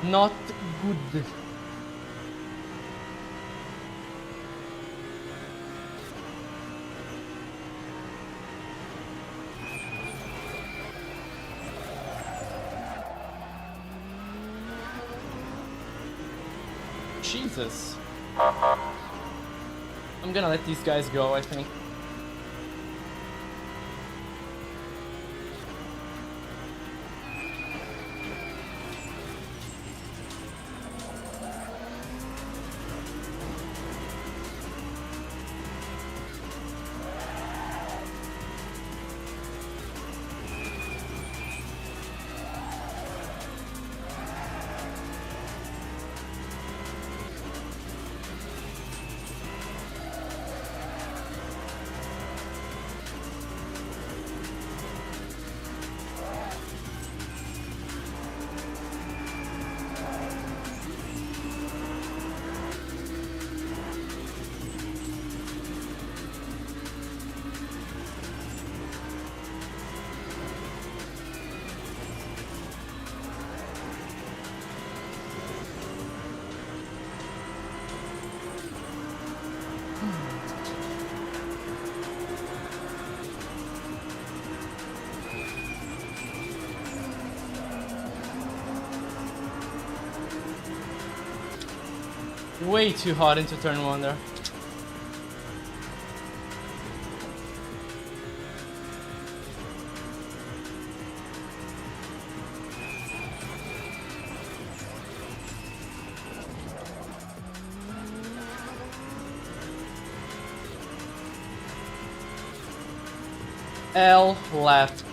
Not good. Jesus. I'm gonna let these guys go, I think. Way too hot into turn 1 there. L left.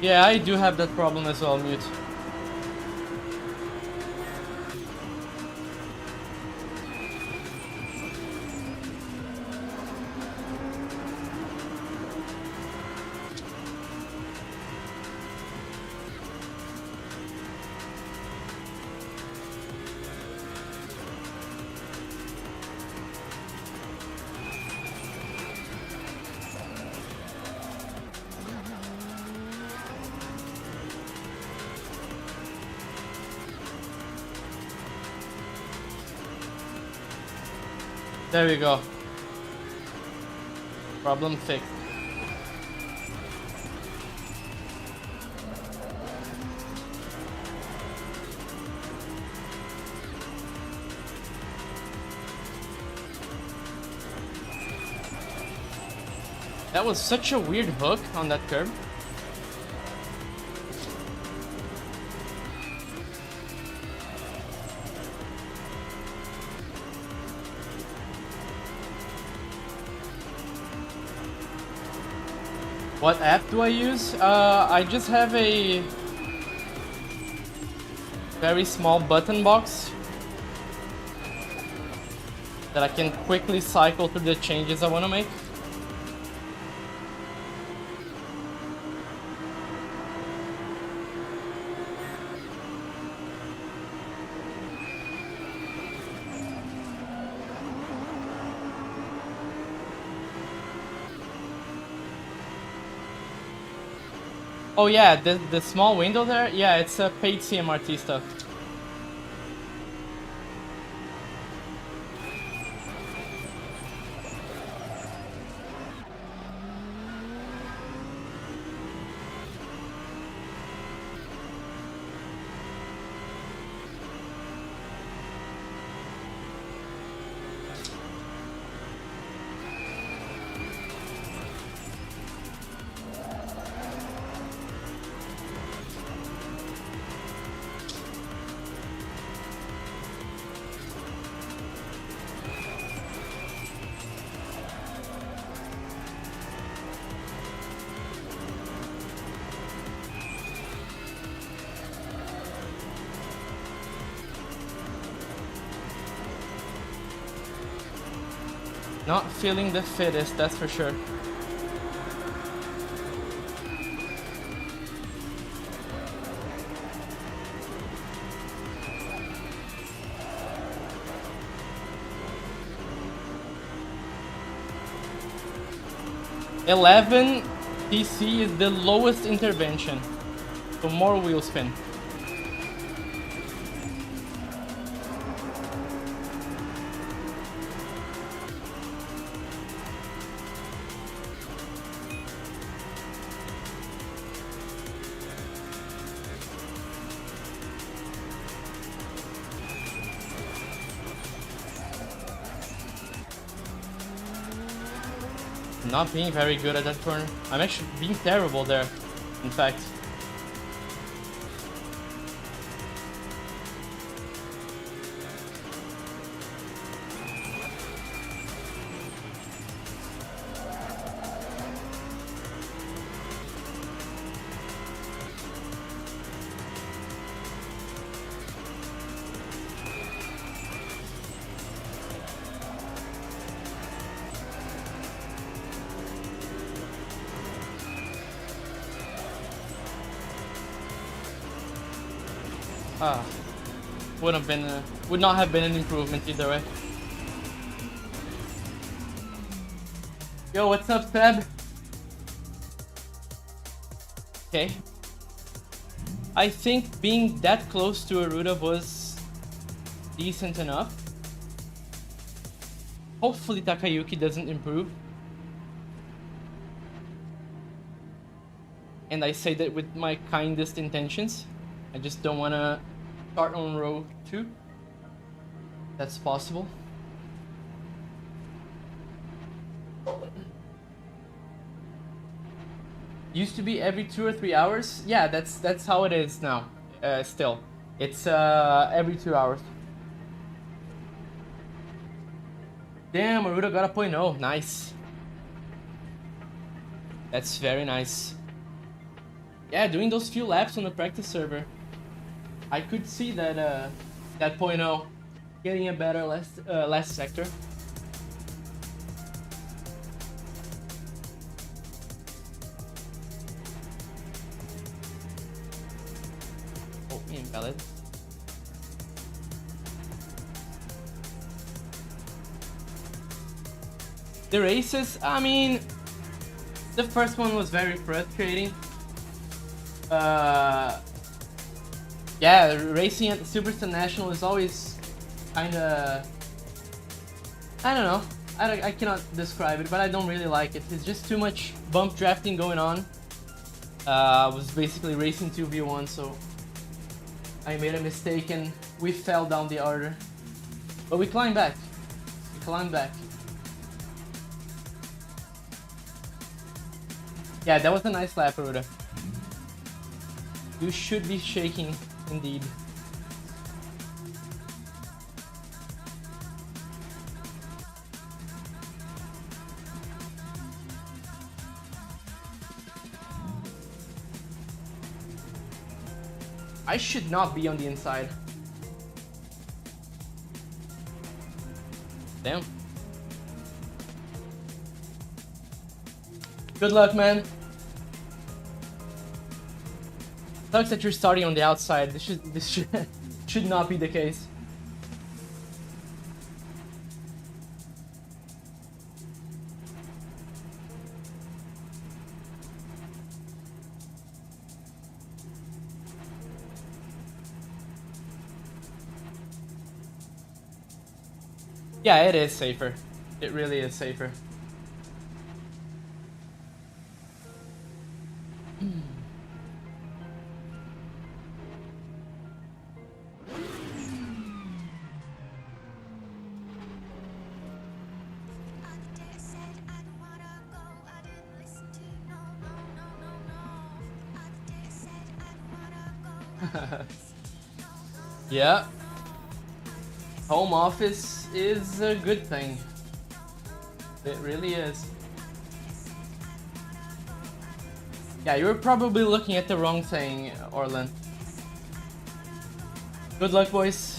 Yeah, I do have that problem as well, Mute. There we go. Problem fixed. That was such a weird hook on that curb. What app do I use? I just have a very small button box that I can quickly cycle through the changes I want to make. Oh yeah, the small window there? Yeah, it's a paid CMRT stuff. Not feeling the fittest, that's for sure. $11 DC is the lowest intervention, so more wheel spin. Not being very good at that corner. I'm actually being terrible there, in fact. Would not have been an improvement either way. Yo, what's up, Seb? Okay. I think being that close to Aruda was decent enough. Hopefully Takayuki doesn't improve. And I say that with my kindest intentions. I just don't want to start on row 2. That's possible. Used to be every 2 or 3 hours. Yeah, that's how it is now. Still, it's every 2 hours. Damn, Aruda got a 0.0. Nice. That's very nice. Yeah, doing those few laps on the practice server, I could see that that 0.0 getting a better last sector. Oh, invalid. The races, I mean, the first one was very frustrating. Yeah, racing at the Superstar National is always kinda, I don't know, I cannot describe it, but I don't really like it. It's just too much bump drafting going on. I was basically racing 2v1, so I made a mistake and we fell down the order. But we climbed back. We climbed back. Yeah, that was a nice lap, Aruda. You should be shaking, indeed. I should not be on the inside. Damn. Good luck, man. Sucks that you're starting on the outside. This should not be the case. Yeah, it is safer. It really is safer. Yeah. Home office is a good thing. It really is. Yeah, you're probably looking at the wrong thing, Orlan. Good luck, boys.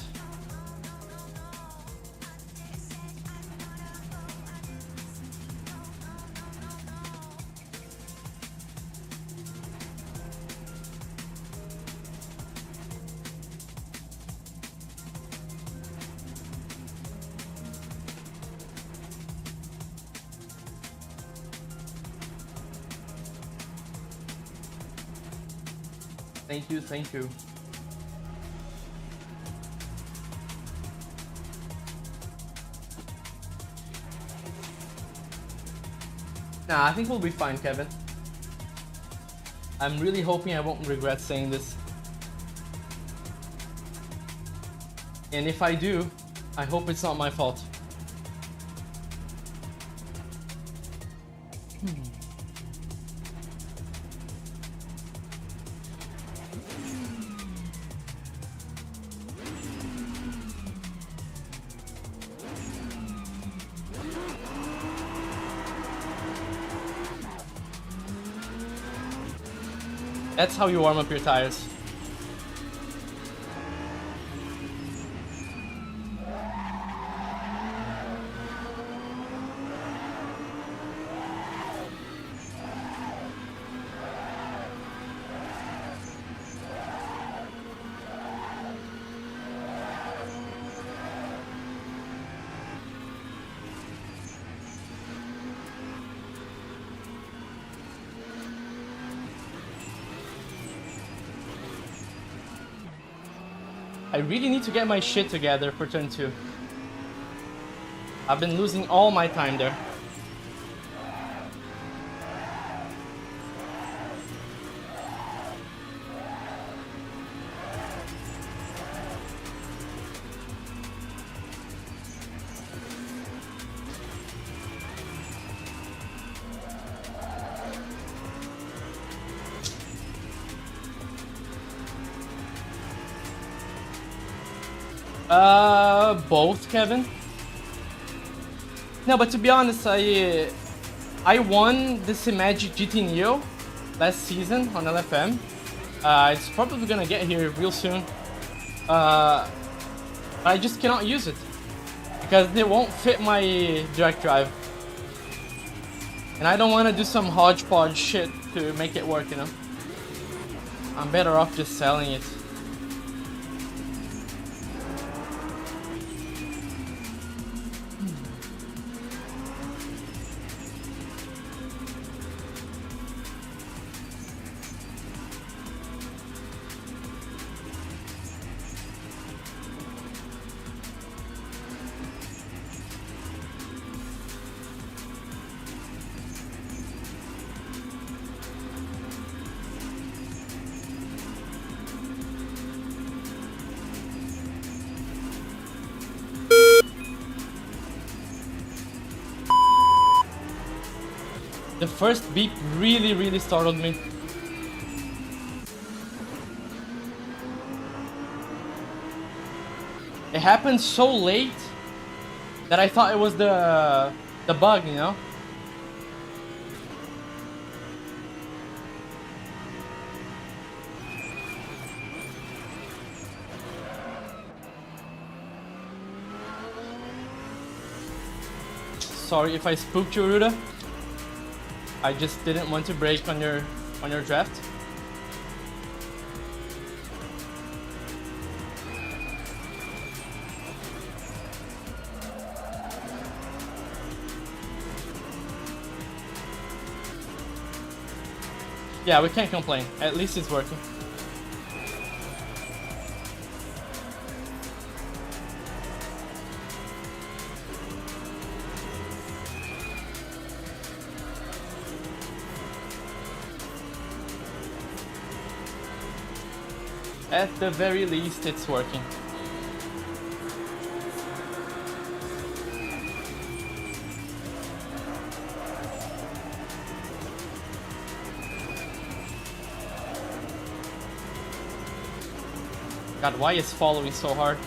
Thank you, thank you. Nah, I think we'll be fine, Kevin. I'm really hoping I won't regret saying this. And if I do, I hope it's not my fault. That's how you warm up your tires. really need to get my shit together for turn 2. I've been losing all my time there. Both, Kevin. No, but to be honest, I won this Magic GT Neo last season on LFM. It's probably gonna get here real soon. But I just cannot use it because it won't fit my direct drive, and I don't want to do some hodgepodge shit to make it work. You know, I'm better off just selling it. The first beep really startled me. It happened so late that I thought it was the bug, you know? Sorry if I spooked you, Ruda. I just didn't want to break on your draft. Yeah, we can't complain. At least it's working. At the very least, it's working. God, why is following so hard?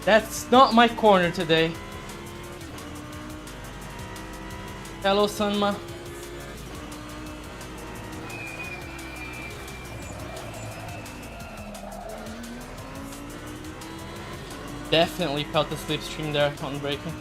That's not my corner today. Hello, Sanma. Definitely felt the slipstream there on braking.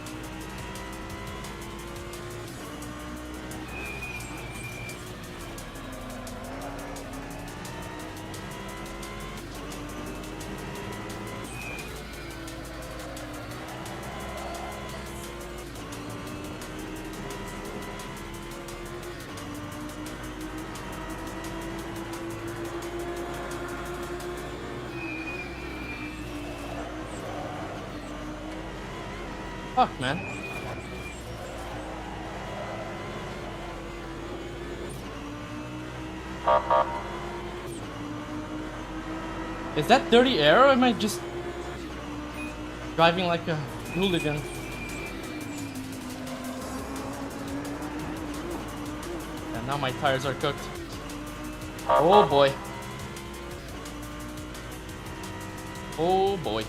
Fuck, man. Is that dirty air, or am I just driving like a hooligan? And now my tires are cooked. Oh boy. Oh boy.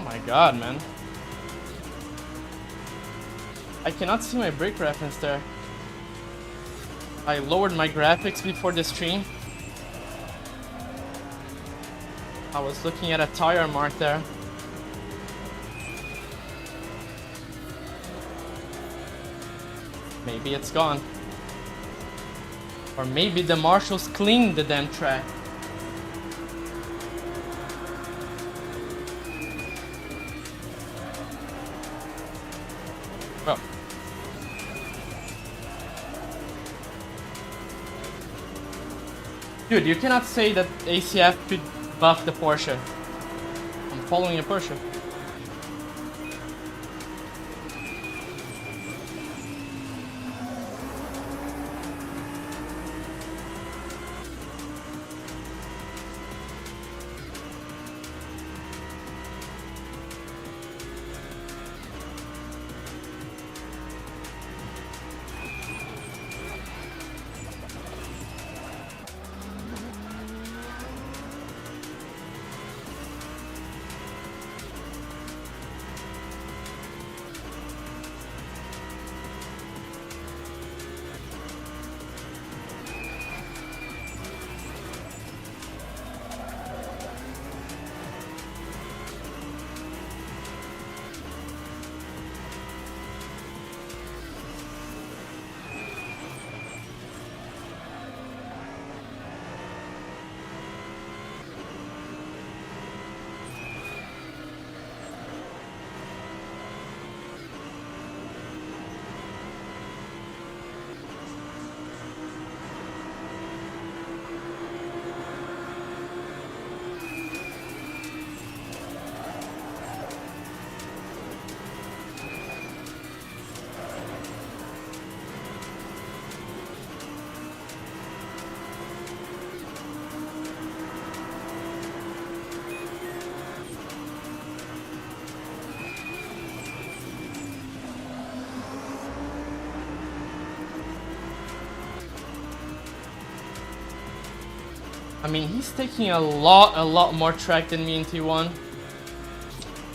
my god, man. I cannot see my brake reference there. I lowered my graphics before the stream. I was looking at a tire mark there. Maybe it's gone. Or maybe the marshals cleaned the damn track. Well. Dude, you cannot say that ACF could buff the Porsche. I'm following a Porsche. I mean, he's taking a lot more track than me in T1.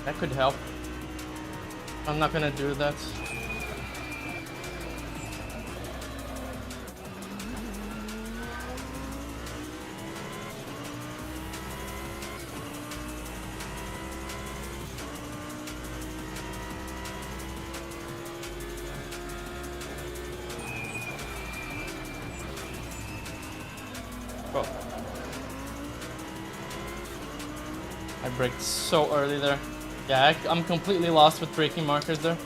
That could help. I'm not gonna do that. Oh. I braked so early there. Yeah, I'm completely lost with braking markers there.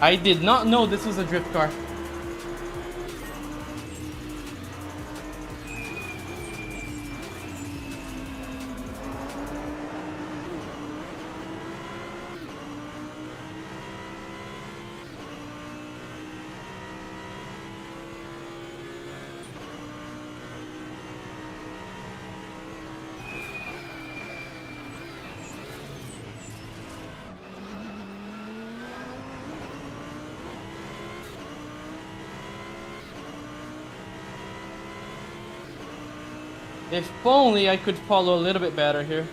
I did not know this was a drift car. If only I could follow a little bit better here.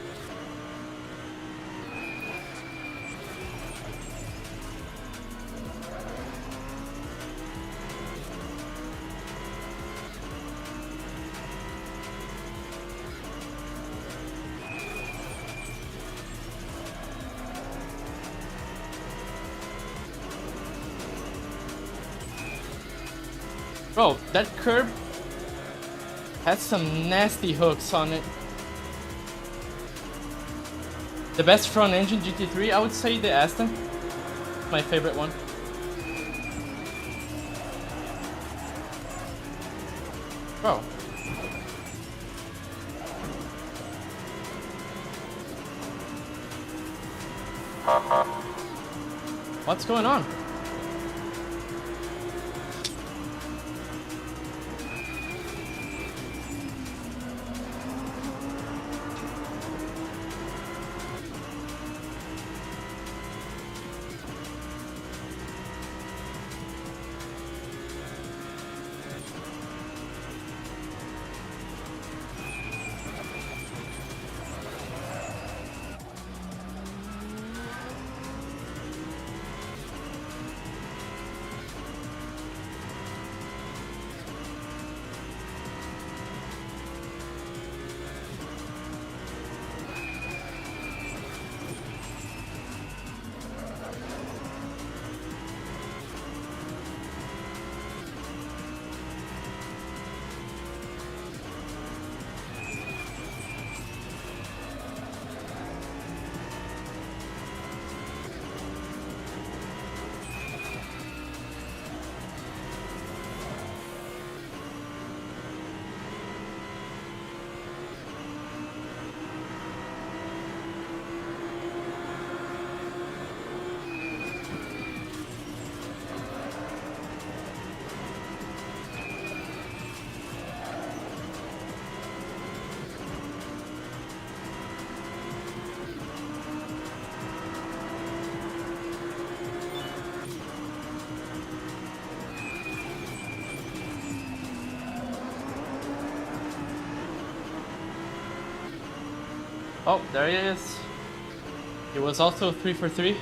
Bro, that curb has some nasty hooks on it. The best front engine GT3, I would say the Aston. My favorite one. Bro. What's going on? Oh, there he is. It was also 3 for 3.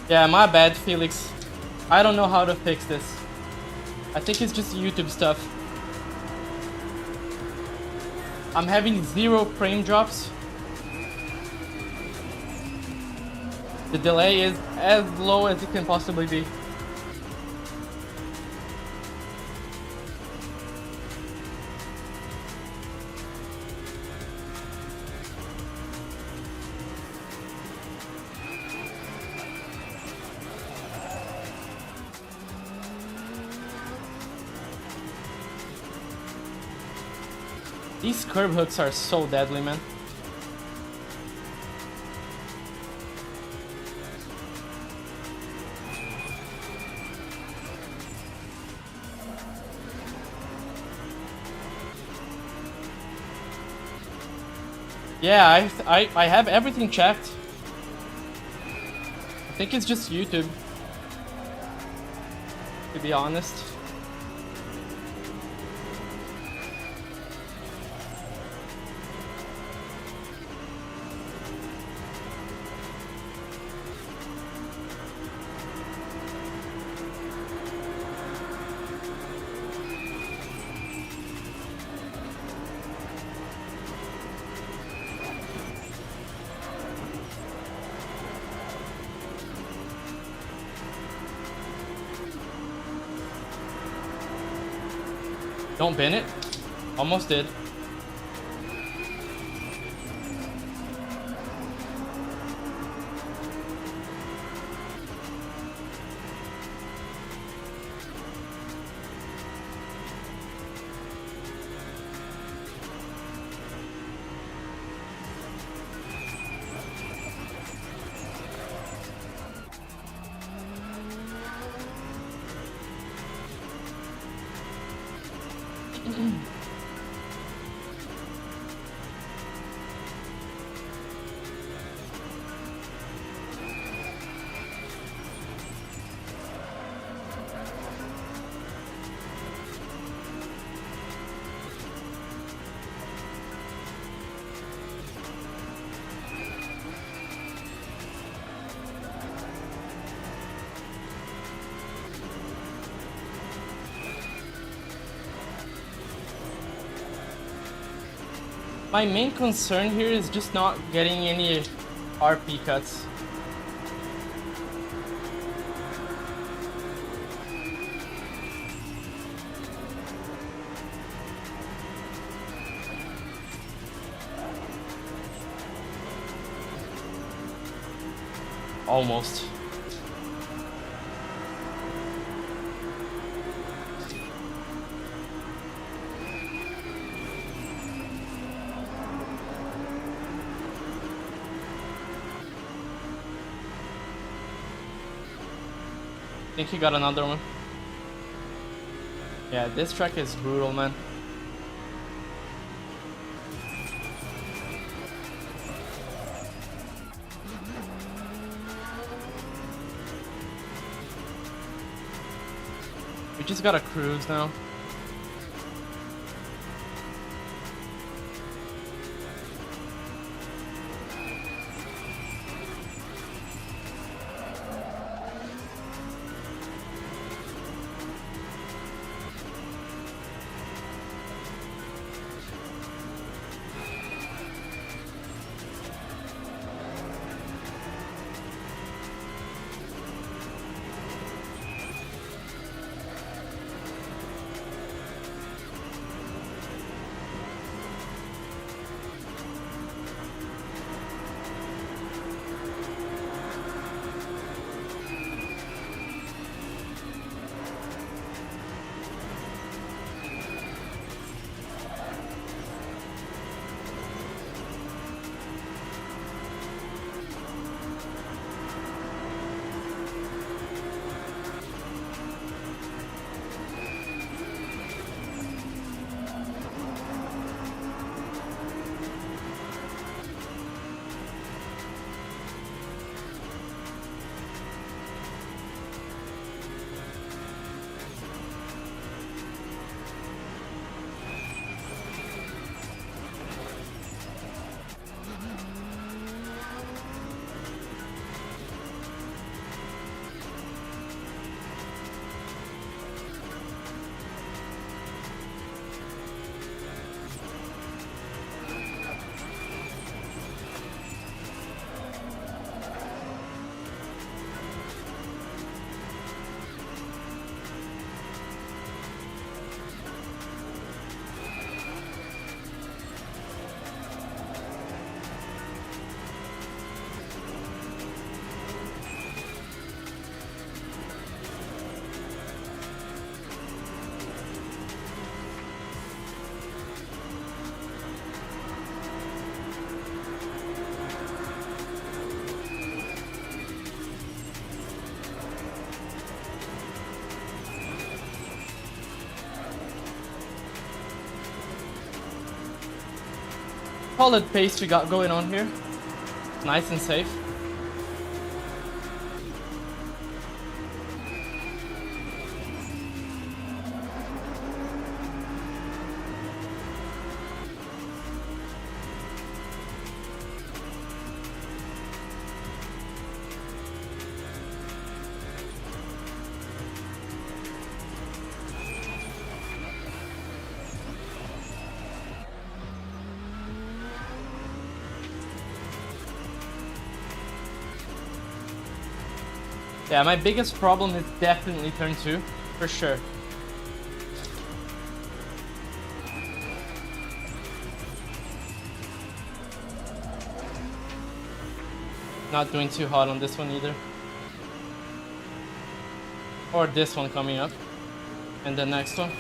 Yeah, my bad, Felix. I don't know how to fix this. I think it's just YouTube stuff. I'm having 0 frame drops. The delay is as low as it can possibly be. These curb hooks are so deadly, man. Yeah, I have everything checked. I think it's just YouTube, to be honest. Don't bin it. Almost did. My main concern here is just not getting any RP cuts. Almost. I think he got another one. Yeah, this track is brutal, man. We just gotta cruise now. Solid pace we got going on here. Nice and safe. Yeah, my biggest problem is definitely turn 2, for sure. Not doing too hot on this one either. Or this one coming up. And the next one.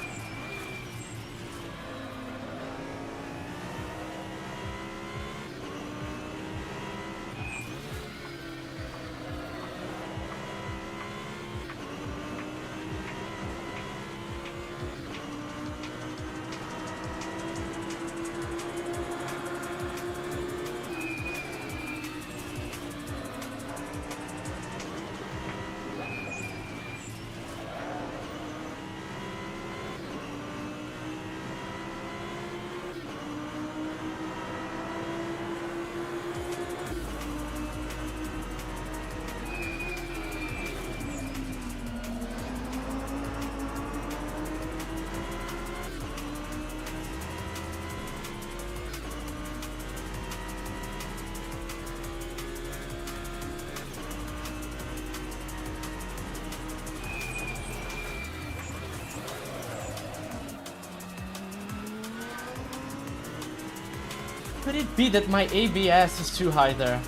Could it be that my ABS is too high there?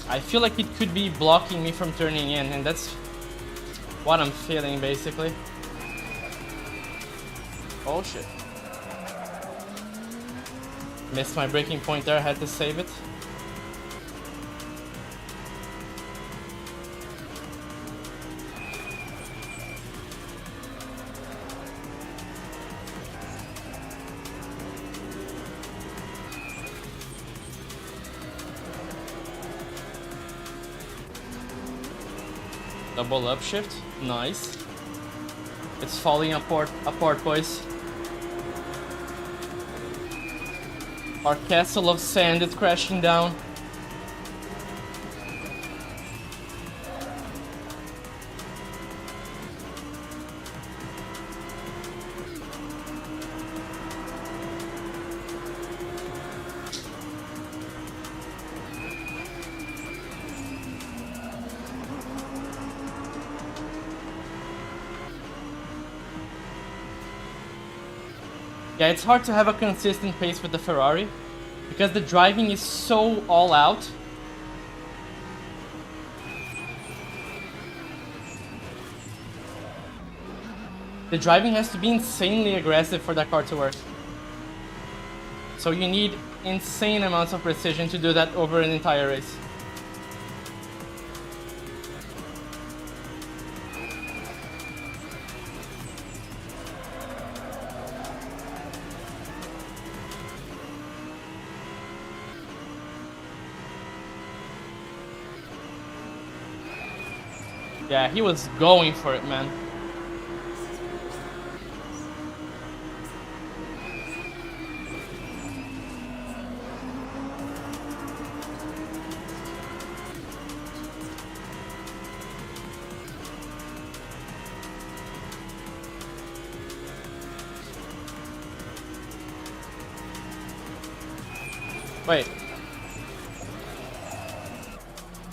I feel like it could be blocking me from turning in, and that's what I'm feeling basically. Oh shit. Missed my braking point there, had to save it. Double upshift, nice. It's falling apart, boys. Our castle of sand is crashing down. Yeah, it's hard to have a consistent pace with the Ferrari because the driving is so all out. The driving has to be insanely aggressive for that car to work. So you need insane amounts of precision to do that over an entire race. Yeah, he was going for it, man. Wait.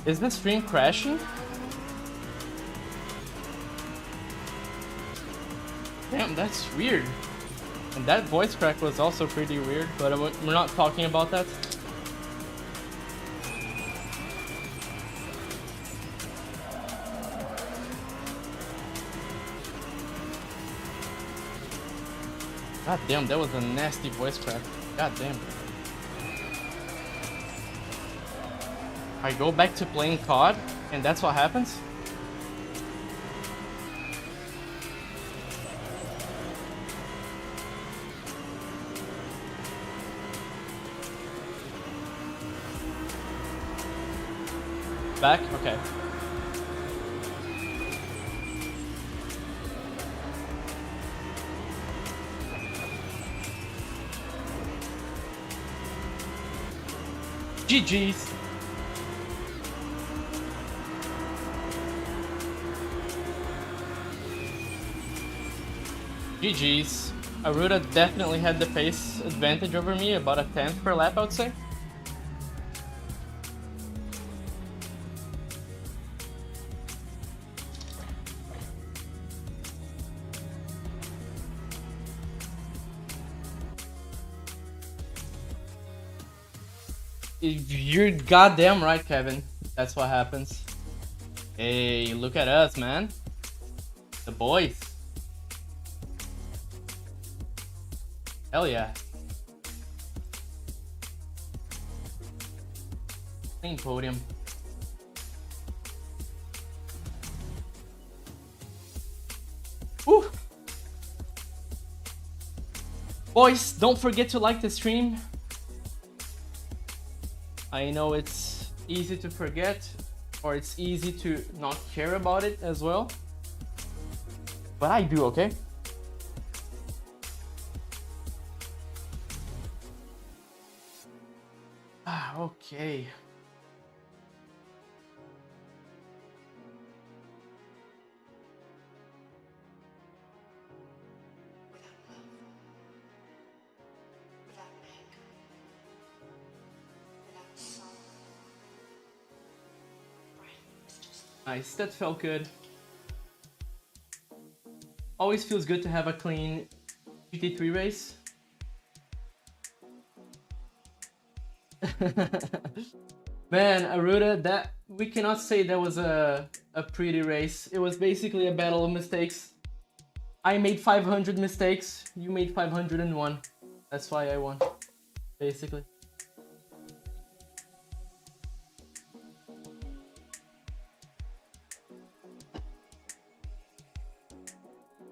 Is the stream crashing? Damn, that's weird. And that voice crack was also pretty weird, but we're not talking about that. God damn, that was a nasty voice crack. God damn. I go back to playing COD, and that's what happens? Back? Okay. GG's. GG's. Aruda definitely had the pace advantage over me, about a 10th per lap, I would say. You're goddamn right, Kevin. That's what happens. Hey, look at us, man. The boys. Hell yeah. Clean podium. Woo! Boys, don't forget to like the stream. I know it's easy to forget, or it's easy to not care about it as well. But I do, okay? Okay. Nice, that felt good. Always feels good to have a clean GT3 race. Man, Aruda, that we cannot say that was a pretty race. It was basically a battle of mistakes. I made 500 mistakes, you made 501. That's why I won, basically.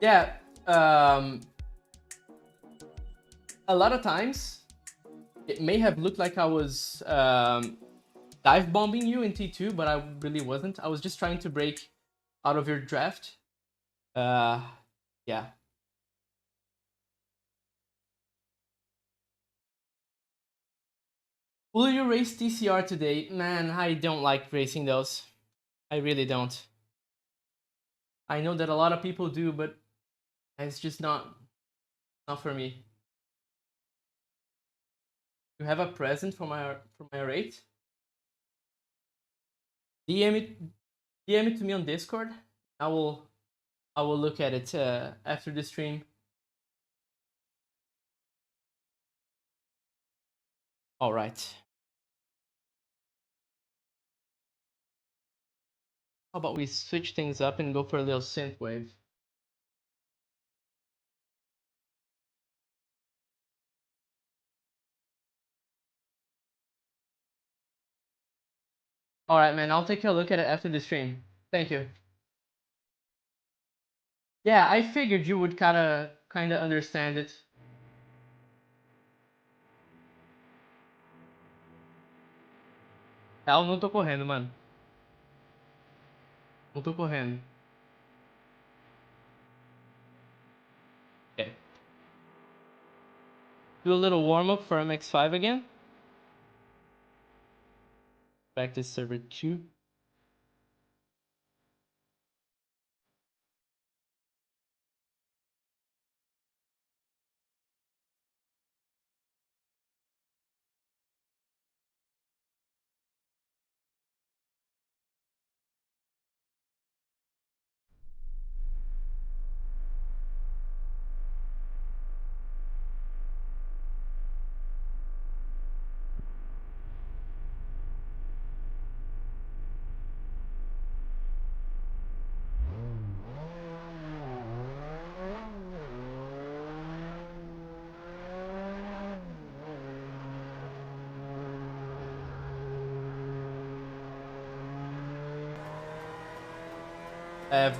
Yeah, a lot of times it may have looked like I was dive bombing you in T2, but I really wasn't. I was just trying to break out of your draft. Yeah. Will you race TCR today? Man, I don't like racing those. I really don't. I know that a lot of people do, but it's just not for me. You have a present for my rate? DM it to me on Discord. I will look at it after the stream. All right. How about we switch things up and go for a little synthwave? All right, man. I'll take a look at it after the stream. Thank you. Yeah, I figured you would kind of understand it. Eu não tô correndo, mano. Não tô correndo. Okay. Do a little warm up for MX5 again. Back to server 2.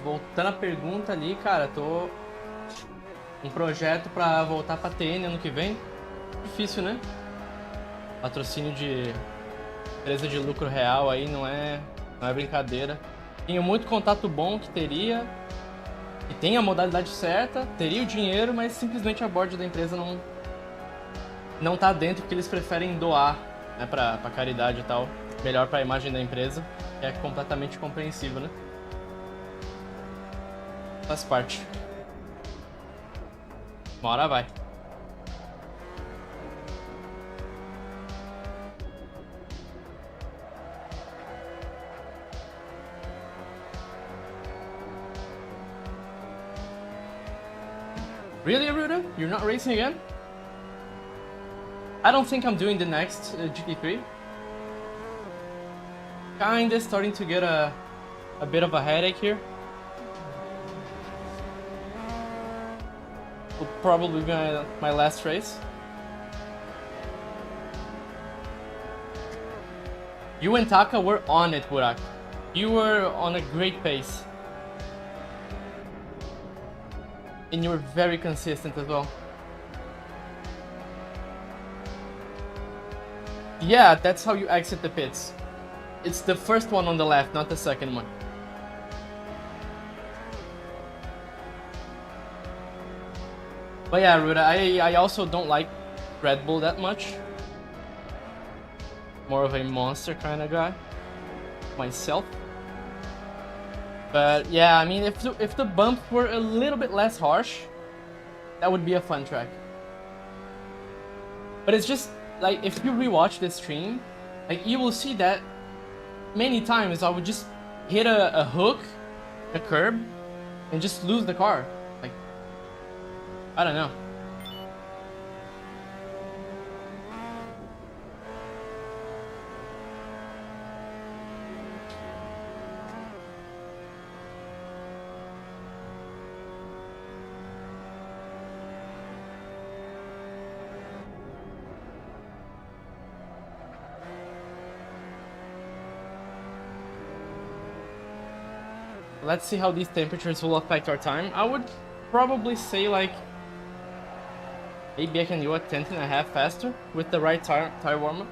Voltando à pergunta ali, cara, tô um projeto pra voltar pra TN ano que vem. Difícil, né? Patrocínio de empresa de lucro real aí não é brincadeira. Tenho muito contato bom que teria, e tem a modalidade certa, teria o dinheiro, mas simplesmente a board da empresa não tá dentro, porque eles preferem doar, né, pra caridade e tal. Melhor pra imagem da empresa, que é completamente compreensível, né? Faz parte. Uma hora vai. Really, Aruda? You're not racing again? I don't think I'm doing the next GT3. Kinda starting to get a bit of a headache here. Will probably be my last race. You and Taka were on it, Burak. You were on a great pace. And you were very consistent as well. Yeah, that's how you exit the pits. It's the first one on the left, not the second one. But yeah, Ruda, I also don't like Red Bull that much. More of a Monster kind of guy myself. But yeah, I mean, if the bumps were a little bit less harsh, that would be a fun track. But it's just like, if you rewatch this stream, like, you will see that many times I would just hit a hook, a curb, and just lose the car. Like, I don't know. let's see how these temperatures will affect our time. I would probably say like maybe I can do a 10.5 faster with the right tire warm-up.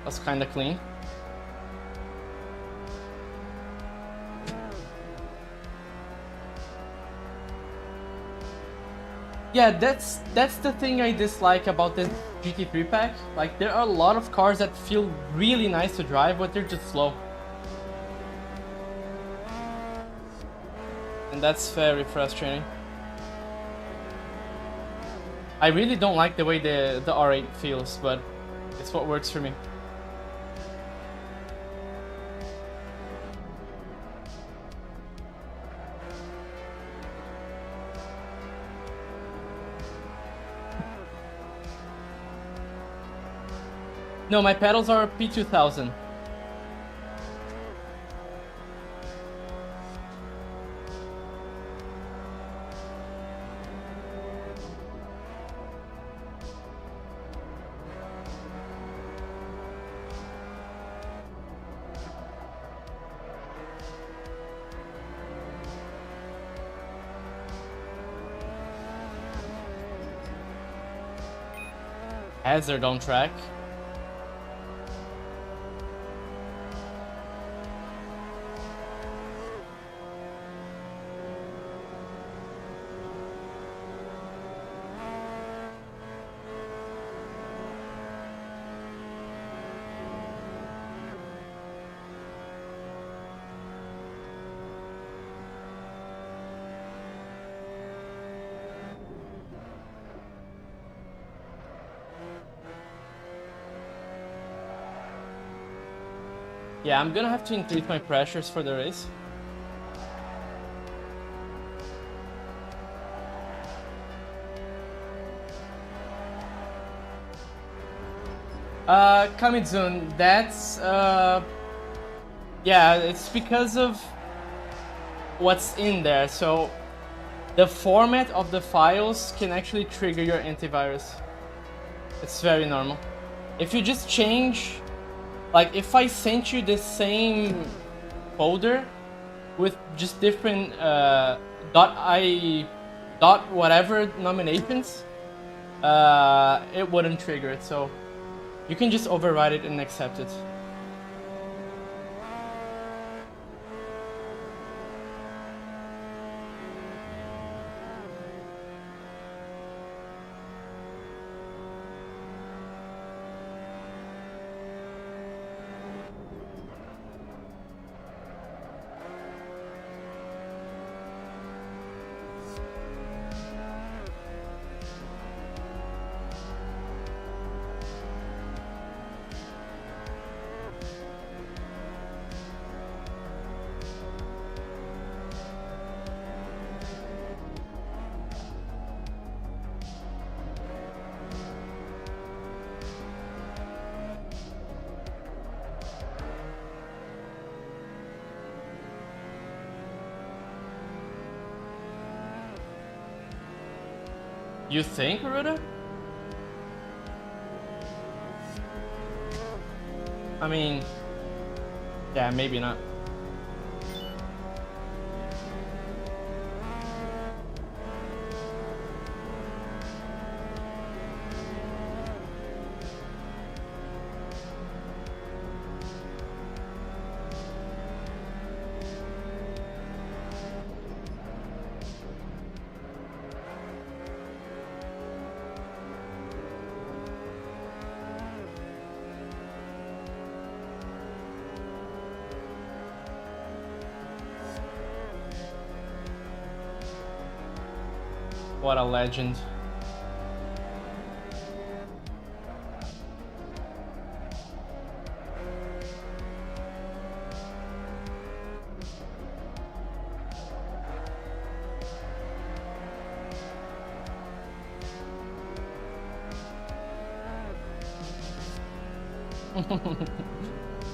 That's kind of clean. Yeah, that's the thing I dislike about this GT3 pack. Like, there are a lot of cars that feel really nice to drive, but they're just slow. And that's very frustrating. I really don't like the way the R8 feels, but it's what works for me. No, my pedals are P2000. Hazard on track. Yeah, I'm gonna have to increase my pressures for the race. Coming soon. That's yeah, it's because of what's in there. So the format of the files can actually trigger your antivirus. It's very normal. If you just change, like if I sent you the same folder with just different dot whatever nominations, it wouldn't trigger it. So you can just override it and accept it. You think, Ruda? I mean, yeah, maybe not. What a legend.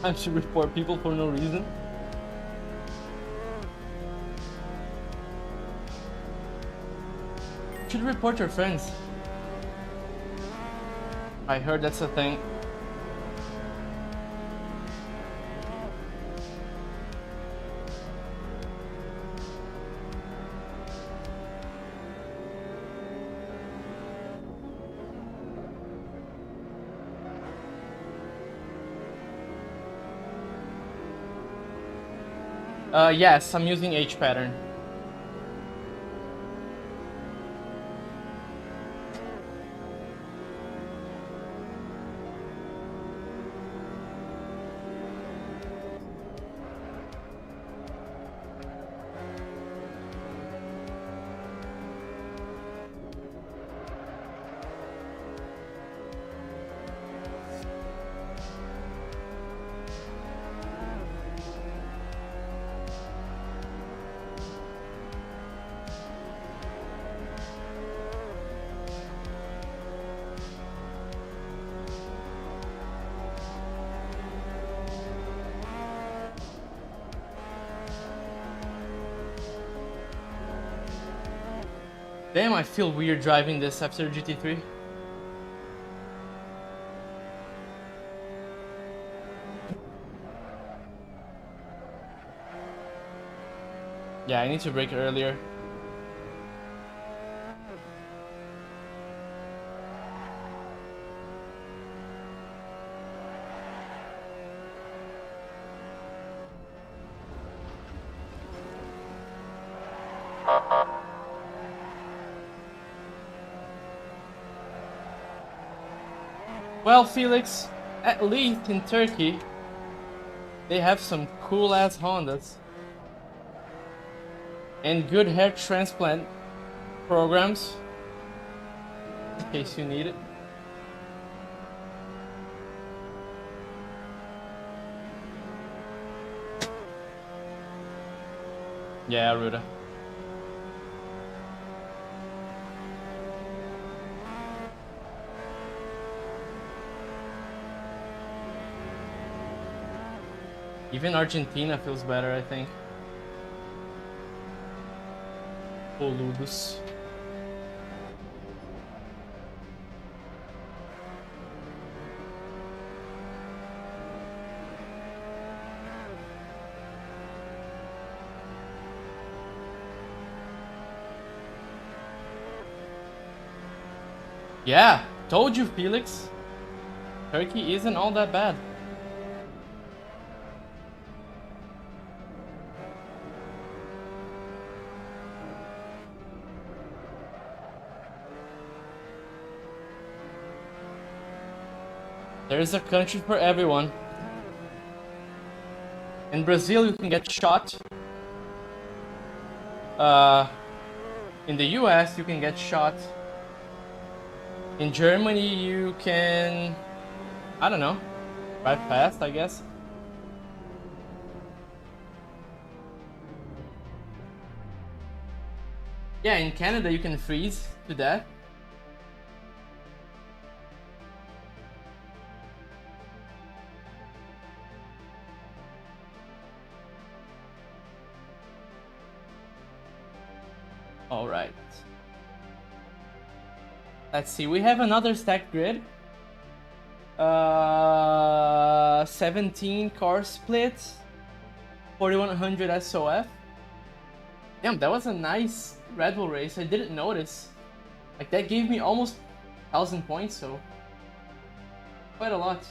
I should report people for no reason. should report your friends. I heard that's a thing. Yes, I'm using H pattern. Damn, I feel weird driving this after GT3. Yeah, I need to brake earlier. Well, Felix, at least in Turkey, they have some cool-ass Hondas. And good hair transplant programs, in case you need it. Yeah, Ruda. Even Argentina feels better, I think. Boludos. Yeah, told you, Felix. Turkey isn't all that bad. There's a country for everyone. In Brazil, you can get shot. In the US, you can get shot. In Germany, you can, I don't know, drive fast, I guess. Yeah, in Canada, you can freeze to death. All right. Let's see, we have another stacked grid. 17 car splits, 4100 SOF. Damn, that was a nice Red Bull race. I didn't notice. Like, that gave me almost 1000 points, so quite a lot.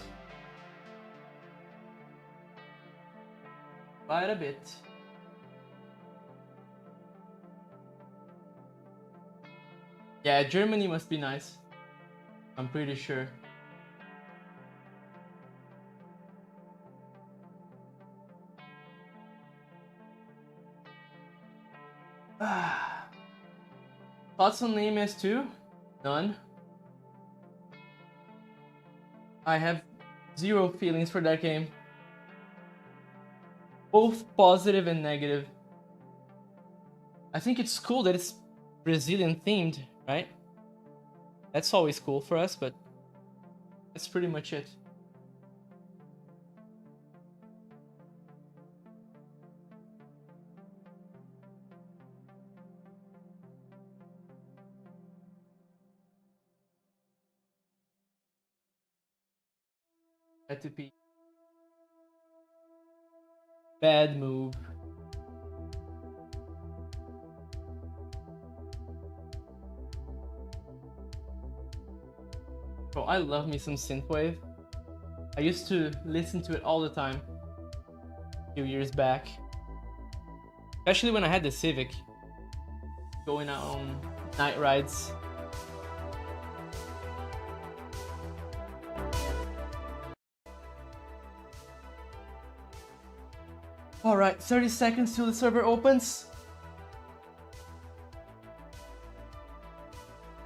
Quite a bit. Yeah, Germany must be nice. I'm pretty sure. Thoughts on the MS2? None. I have zero feelings for that game. Both positive and negative. I think it's cool that it's Brazilian themed, right? That's always cool for us, but that's pretty much it. Had to pee. Bad move. Bro, I love me some synthwave. I used to listen to it all the time a few years back. Especially when I had the Civic. Going out on night rides. Alright, 30 seconds till the server opens.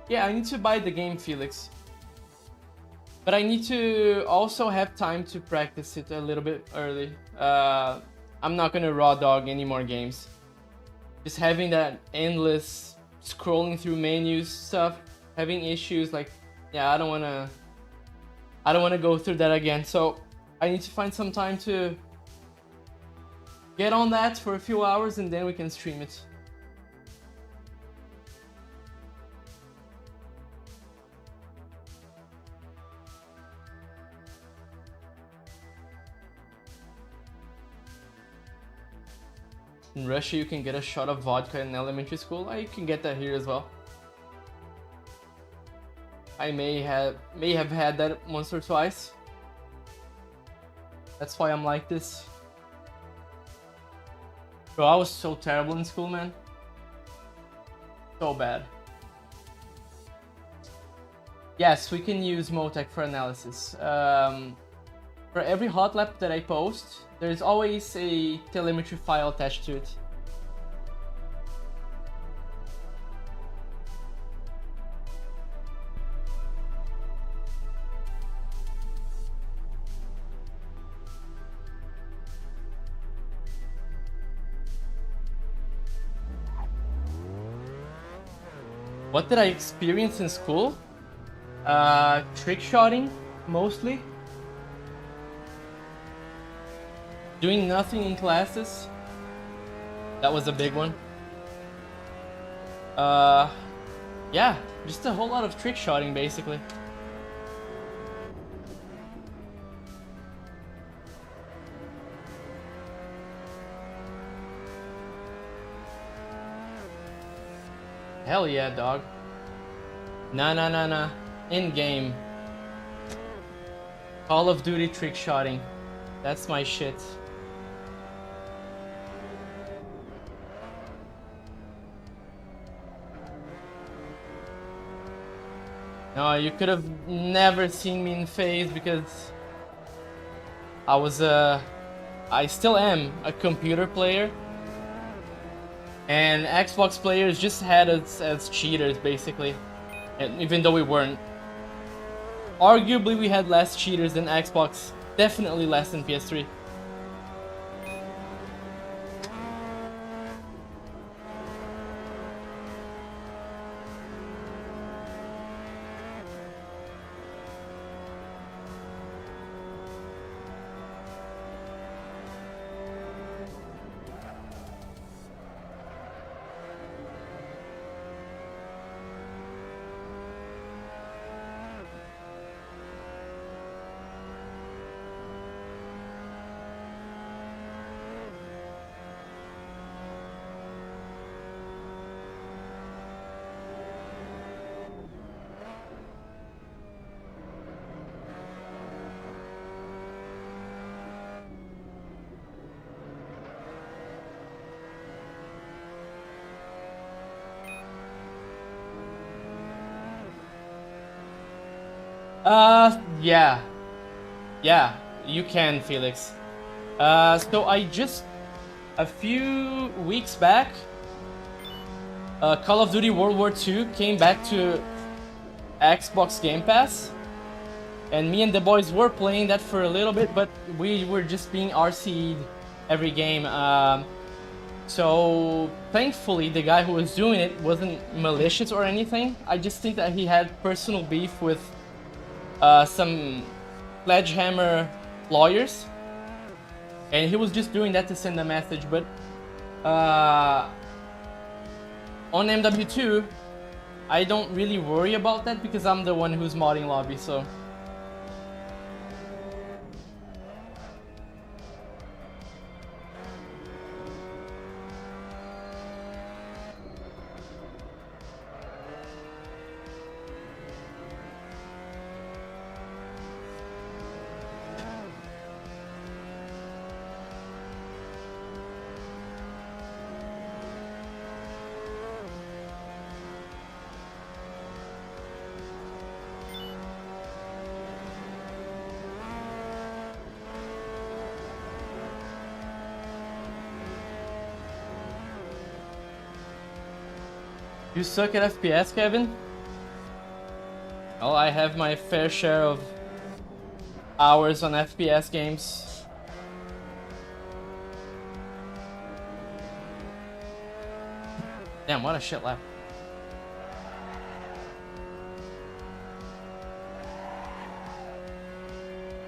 Yeah, I need to buy the game, Felix. But I need to also have time to practice it a little bit early. I'm not gonna raw dog any more games. Just having that endless scrolling through menus stuff, having issues, like, yeah, I don't wanna go through that again. So I need to find some time to get on that for a few hours and then we can stream it. In Russia, you can get a shot of vodka in elementary school. You can get that here as well. I may have had that once or twice. That's why I'm like this. Bro, I was so terrible in school, man. So bad. Yes, we can use Motec for analysis. For every hot lap that I post, there's always a telemetry file attached to it. What did I experience in school? Trick shotting, mostly. Doing nothing in classes. That was a big one. Yeah, just a whole lot of trick shotting, basically. Hell yeah, dog. Nah. In-game. Call of Duty trick shotting. That's my shit. No, you could have never seen me in phase because I still am a computer player. And Xbox players just had us as cheaters, basically. And even though we weren't. Arguably, we had less cheaters than Xbox. Definitely less than PS3. Yeah, you can, Felix. So I just, a few weeks back, Call of Duty World War II came back to Xbox Game Pass. And me and the boys were playing that for a little bit, but we were just being RC'd every game. So thankfully the guy who was doing it wasn't malicious or anything. I just think that he had personal beef with some sledgehammer lawyers, and he was just doing that to send a message. But on MW2 I don't really worry about that because I'm the one who's modding lobby, so You suck at FPS, Kevin? Well, I have my fair share of hours on FPS games. Damn, what a shit lap.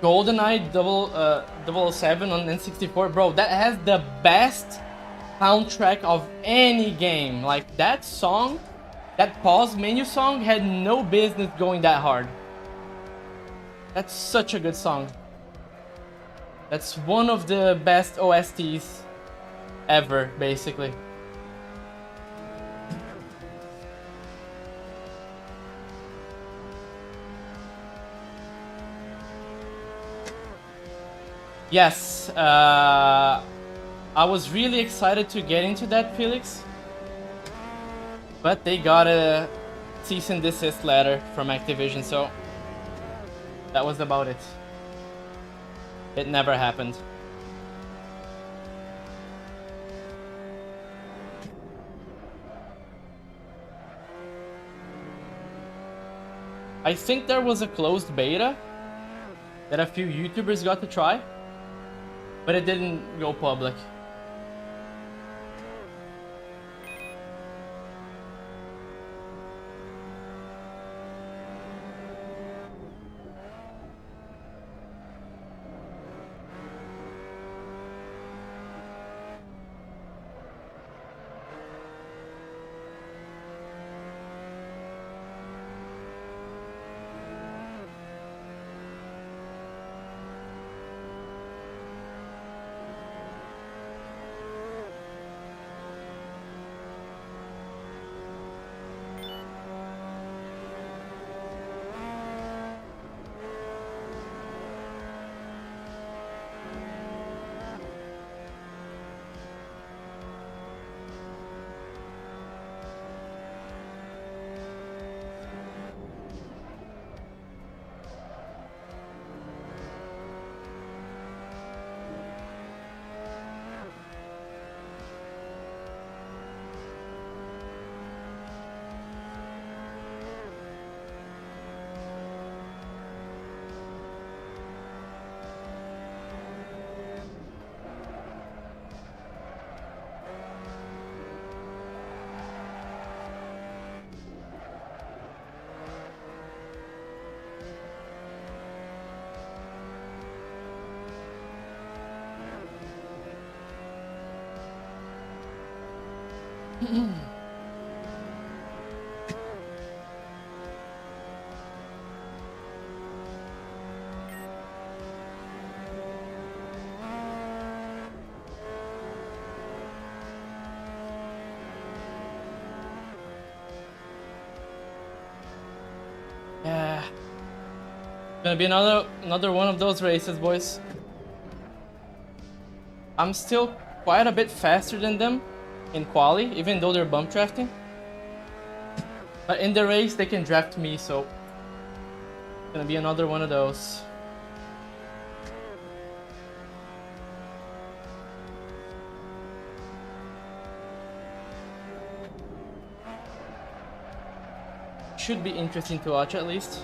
GoldenEye 007 on N64, bro, that has the best soundtrack of any game. Like, that song, that pause menu song had no business going that hard. That's such a good song. That's one of the best OSTs ever, basically. Yes, I was really excited to get into that, Felix. But they got a cease and desist letter from Activision, so that was about it. It never happened. I think there was a closed beta that a few YouTubers got to try, but it didn't go public. Yeah. Gonna be another one of those races, boys. I'm still quite a bit faster than them in quali, even though they're bump drafting. But in the race, they can draft me, so gonna be another one of those. Should be interesting to watch at least.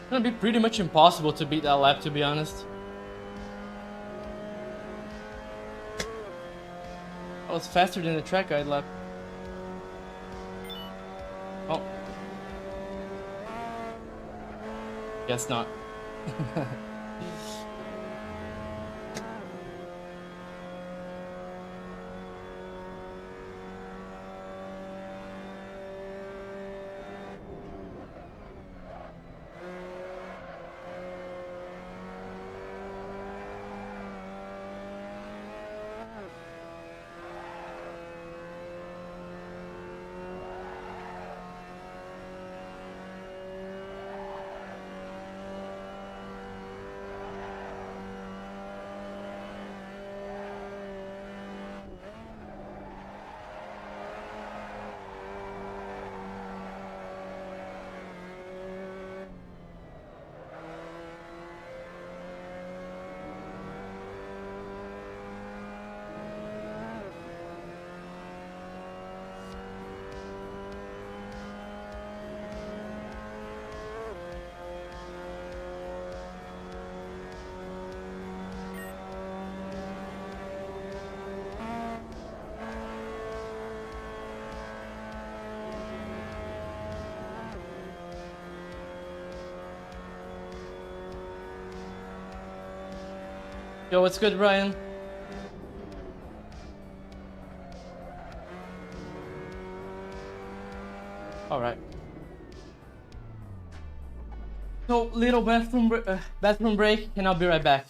gonna be pretty much impossible to beat that lap, to be honest. I was faster than the track guide lap. Oh. Guess not. Yo, what's good, Ryan? All right. So, little bathroom break, and I'll be right back.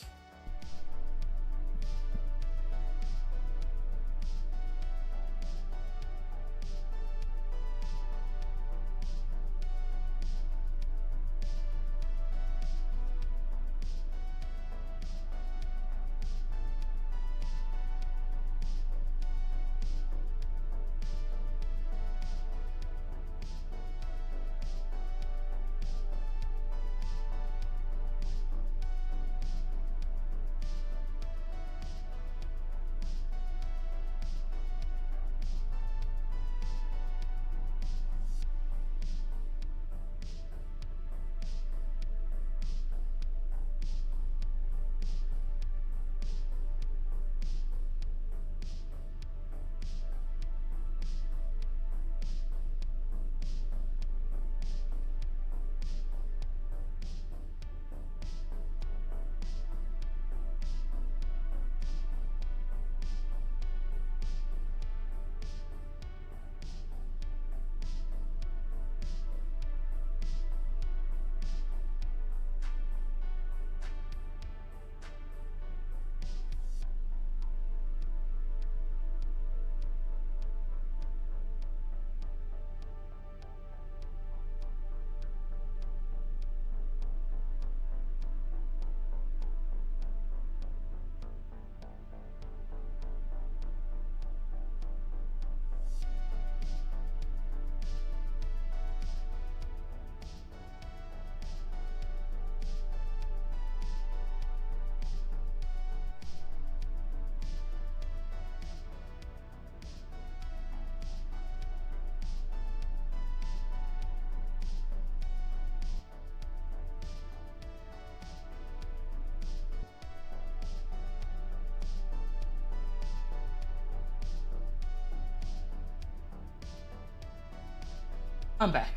I'm back.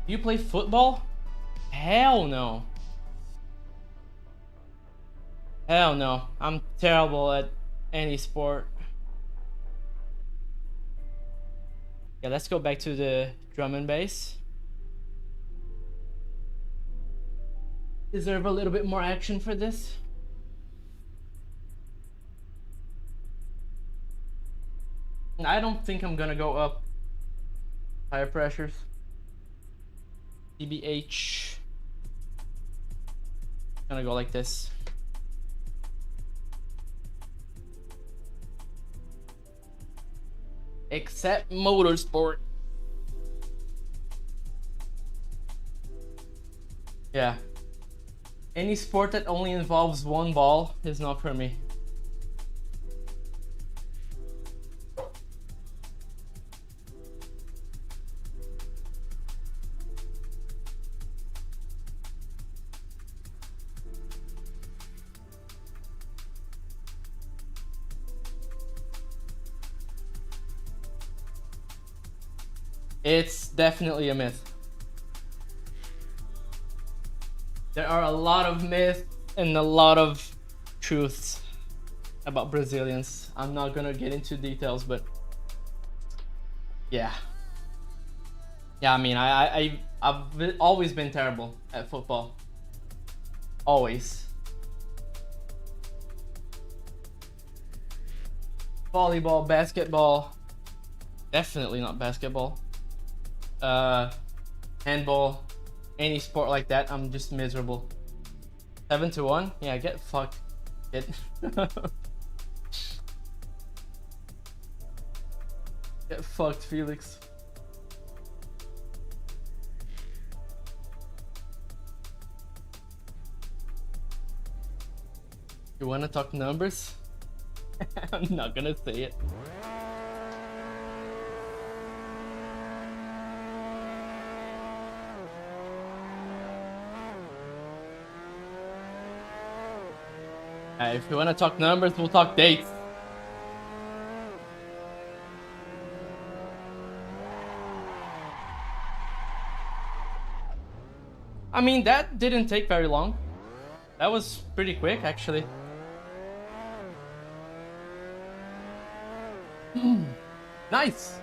Do you play football? Hell no. Hell no. I'm terrible at any sport. Yeah, let's go back to the drum and bass. Deserve a little bit more action for this. I don't think I'm gonna go up higher pressures. TBH. Gonna go like this. Except motorsport. Yeah. Any sport that only involves one ball is not for me. It's definitely a myth. There are a lot of myths and a lot of truths about Brazilians. I'm not gonna get into details, but yeah. Yeah, I mean, I've always been terrible at football. Always. Volleyball, basketball. Definitely not basketball. Handball. Any sport like that, I'm just miserable. 7-1? Yeah, get fucked. Get Get fucked, Felix. You wanna talk numbers? I'm not gonna say it. If you wanna talk numbers, we'll talk dates. I mean, that didn't take very long. That was pretty quick, actually. Nice.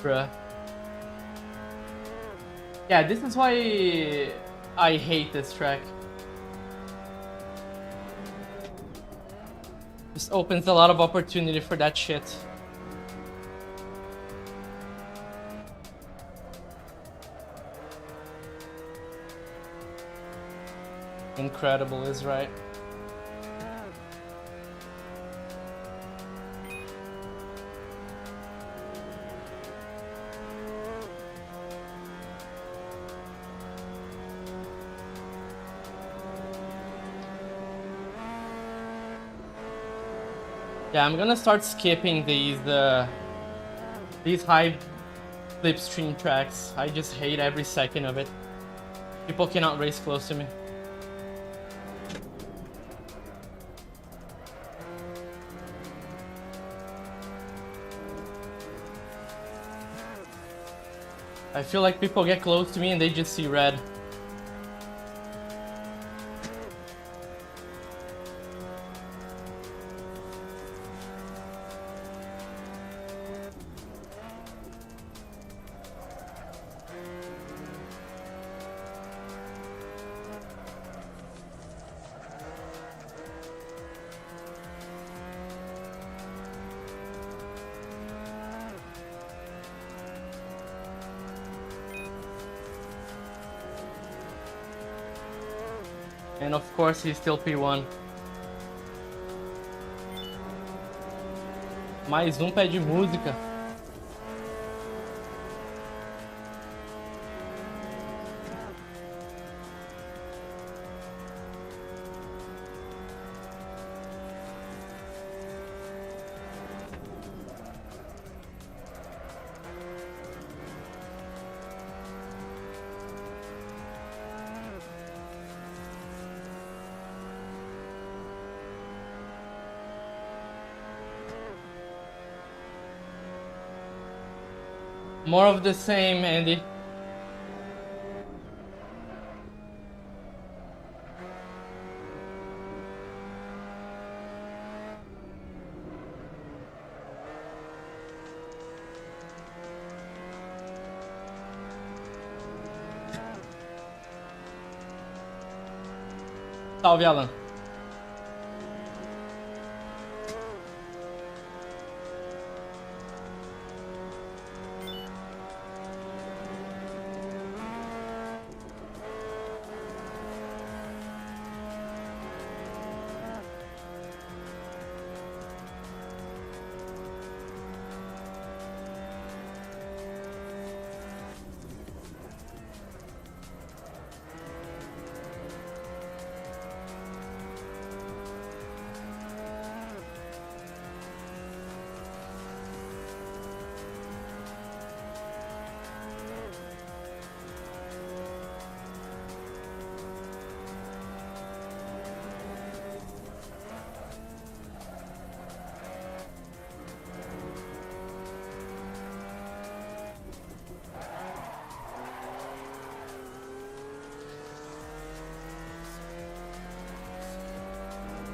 Bruh. Yeah, this is why I hate this track. Just opens a lot of opportunity for that shit. Incredible is right. Yeah, I'm gonna start skipping these high slipstream tracks. I just hate every second of it. People cannot race close to me. I feel like people get close to me and they just see red. And of course he's still P1. Mais pé de música. More of the same, Andy. Salve, Alan.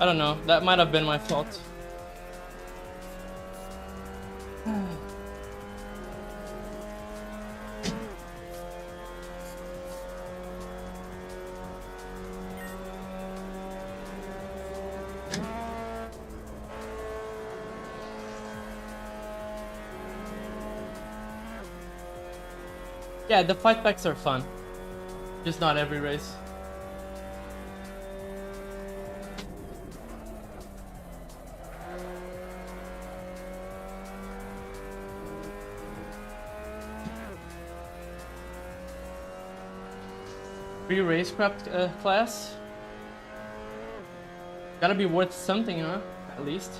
I don't know. That might have been my fault. Yeah, the fight packs are fun. Just not every race. Free racecraft class. Gotta be worth something, huh? At least.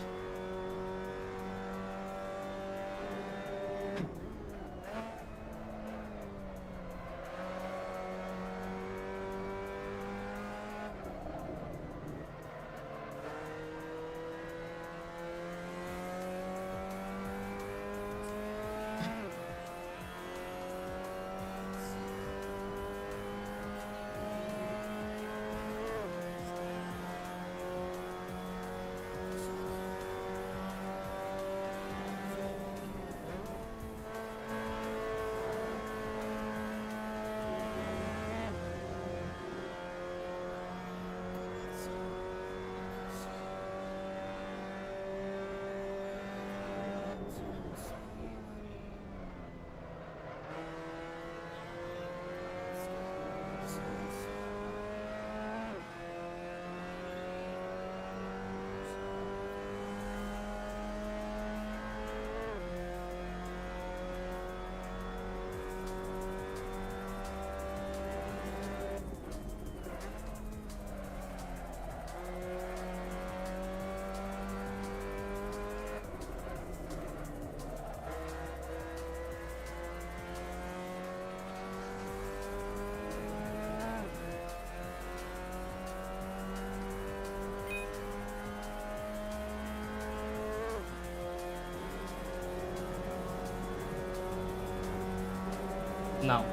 Não.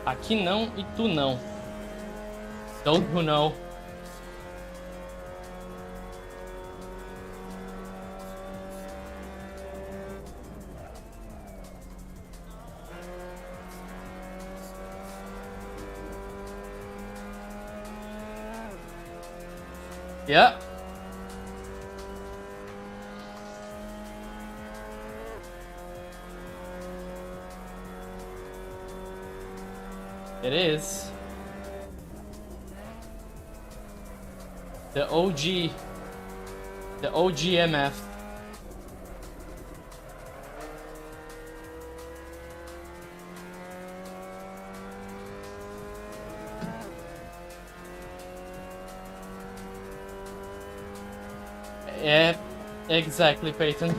Aqui não e tu não. Don't you know? Yeah. It is. The OG. The OGMF. Yeah, exactly, Peyton.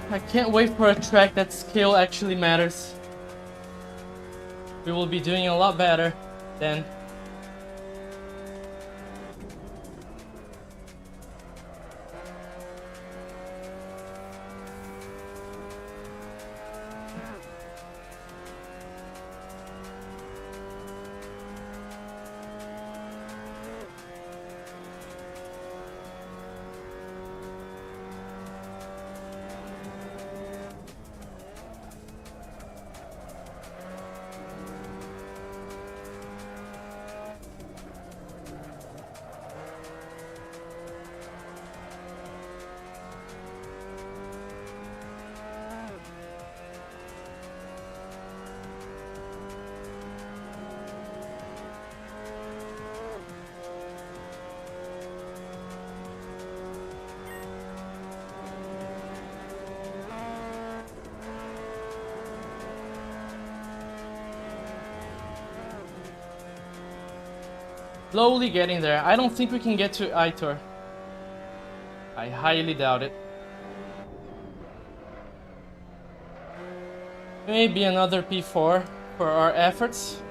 I can't wait for a track that skill actually matters. We will be doing a lot better then. Slowly getting there. I don't think we can get to Aitor. I highly doubt it. Maybe another P4 for our efforts.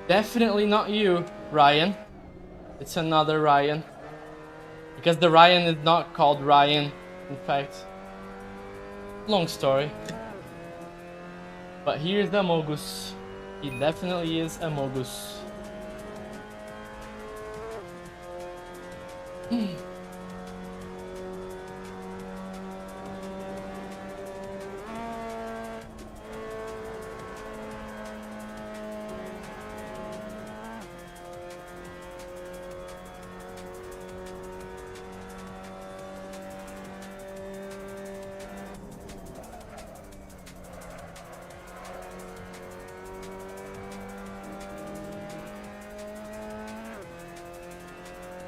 Definitely not you, Ryan. It's another Ryan. Because the Ryan is not called Ryan, in fact. Long story. But here's the Mogus. He definitely is a Mogus.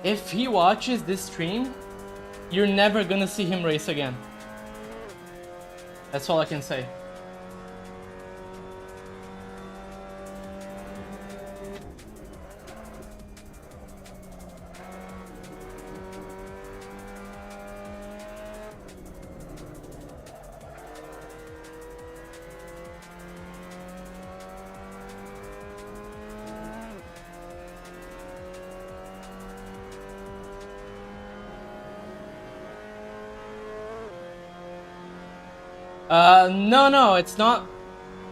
If he watches this stream, you're never gonna see him race again. That's all I can say. No, it's not.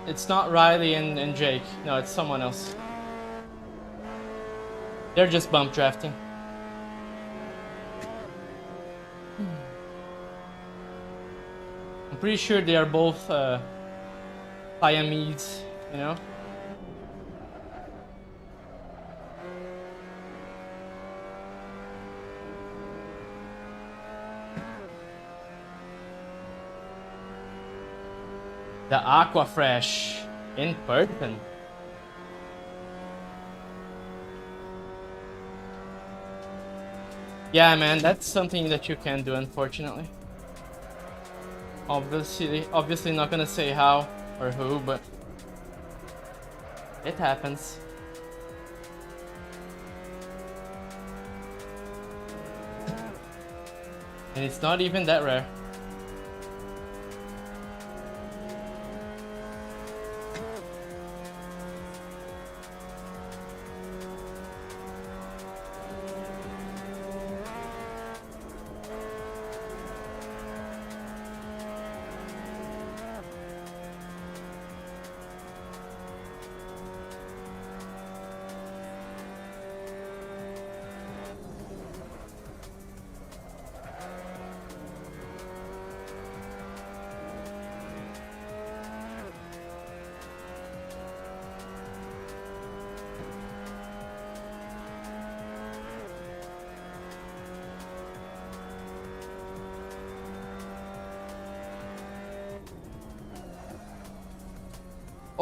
It's not Riley and Jake. No, it's someone else. They're just bump drafting. I'm pretty sure they are both Siamese, you know? The Aquafresh in person. Yeah, man, that's something that you can do, unfortunately. Obviously not gonna say how or who, but it happens. And it's not even that rare.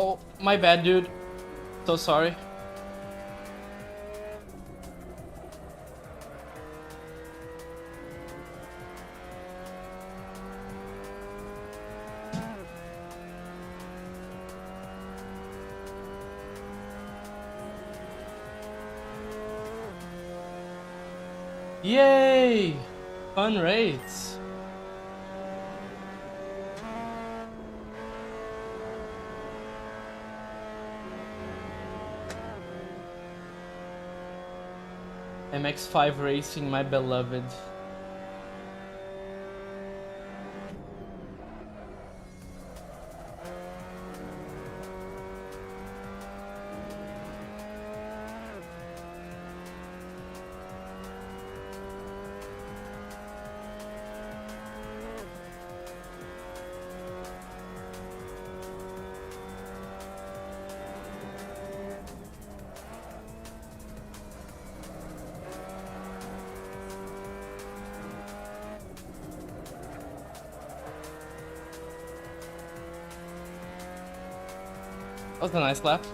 Oh, my bad, dude. So sorry. Yay! Fun raids. MX5 Racing, my beloved. That was a nice lap.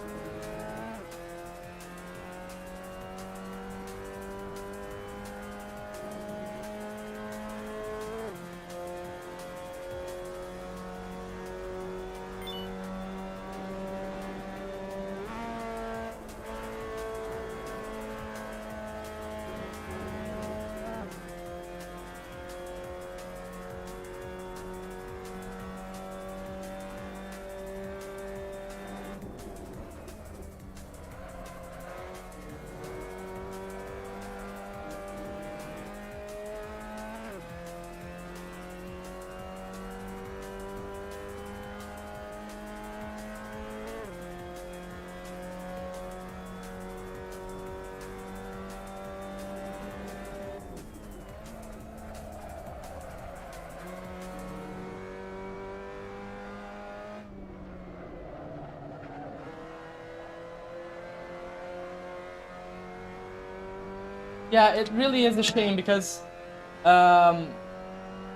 Yeah, it really is a shame because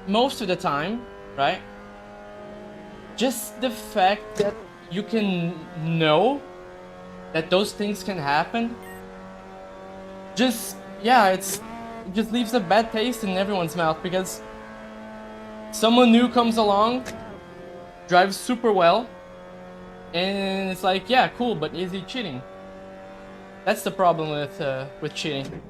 most of the time, right? Just the fact that you can know that those things can happen, just, yeah, it just leaves a bad taste in everyone's mouth because someone new comes along, drives super well, and it's like, yeah, cool, but is he cheating? That's the problem with cheating.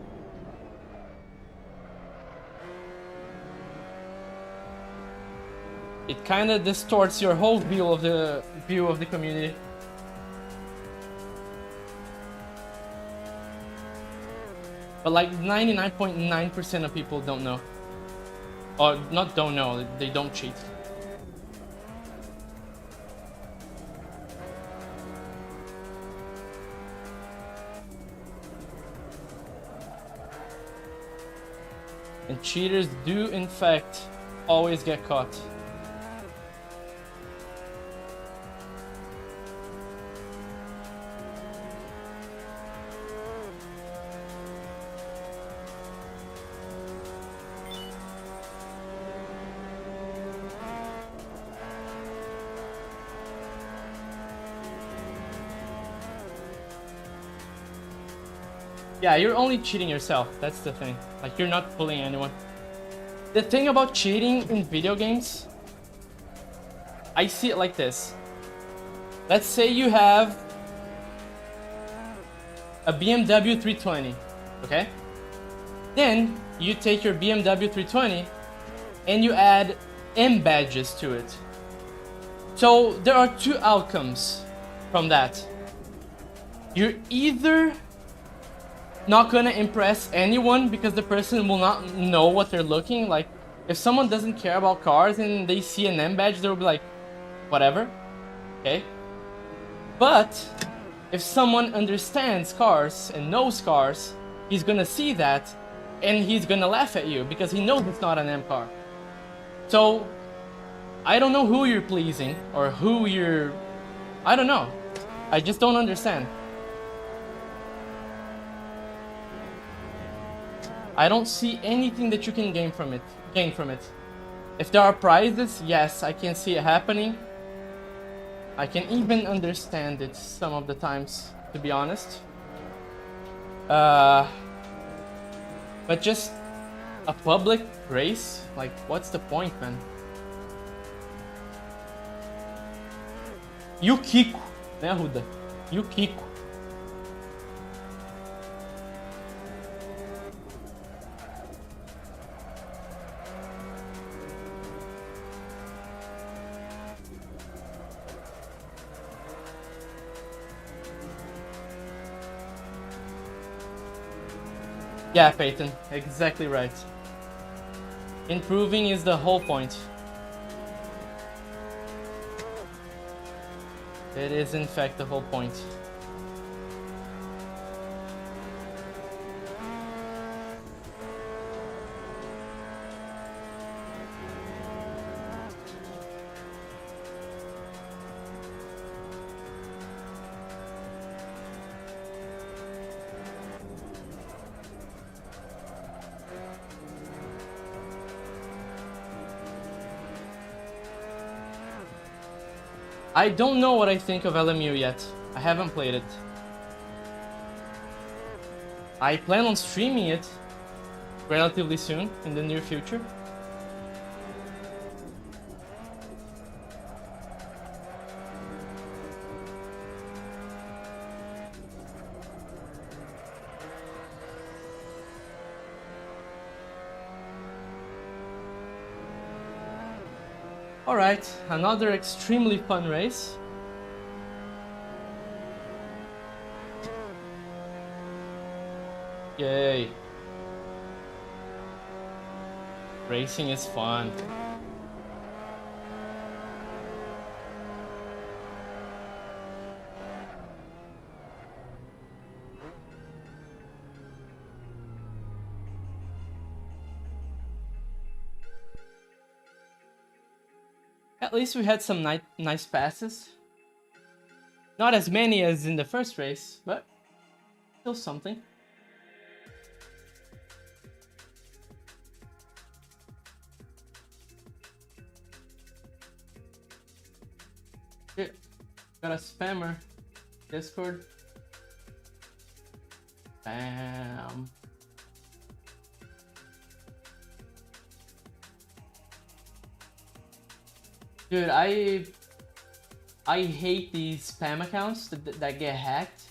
It kind of distorts your whole view of the community. But like 99.9% of people don't know. Or not don't know, they don't cheat. And cheaters do in fact always get caught. Yeah, you're only cheating yourself, that's the thing. Like, you're not fooling anyone. The thing about cheating in video games, I see it like this. Let's say you have a BMW 320, okay? Then you take your BMW 320 and you add M badges to it. So there are two outcomes from that. You're either not gonna impress anyone because the person will not know what they're looking like. If someone doesn't care about cars and they see an M badge, they'll be like, whatever, okay? But if someone understands cars and knows cars, he's gonna see that and he's gonna laugh at you because he knows it's not an M car. So I don't know who you're pleasing or who you're, I don't know. I just don't understand. I don't see anything that you can gain from it. If there are prizes, yes, I can see it happening. I can even understand it some of the times, to be honest. But just a public race, like, what's the point, man? E o Kiko, né, Ruda? E o Kiko. Yeah, Peyton, exactly right. Improving is the whole point. It is in fact the whole point. I don't know what I think of LMU yet. I haven't played it. I plan on streaming it relatively soon, in the near future. Alright, another extremely fun race. Yay. Racing is fun. At least we had some nice passes. Not as many as in the first race, but still something. Shit, got a spammer. Discord. Bam. Dude, I hate these spam accounts that get hacked.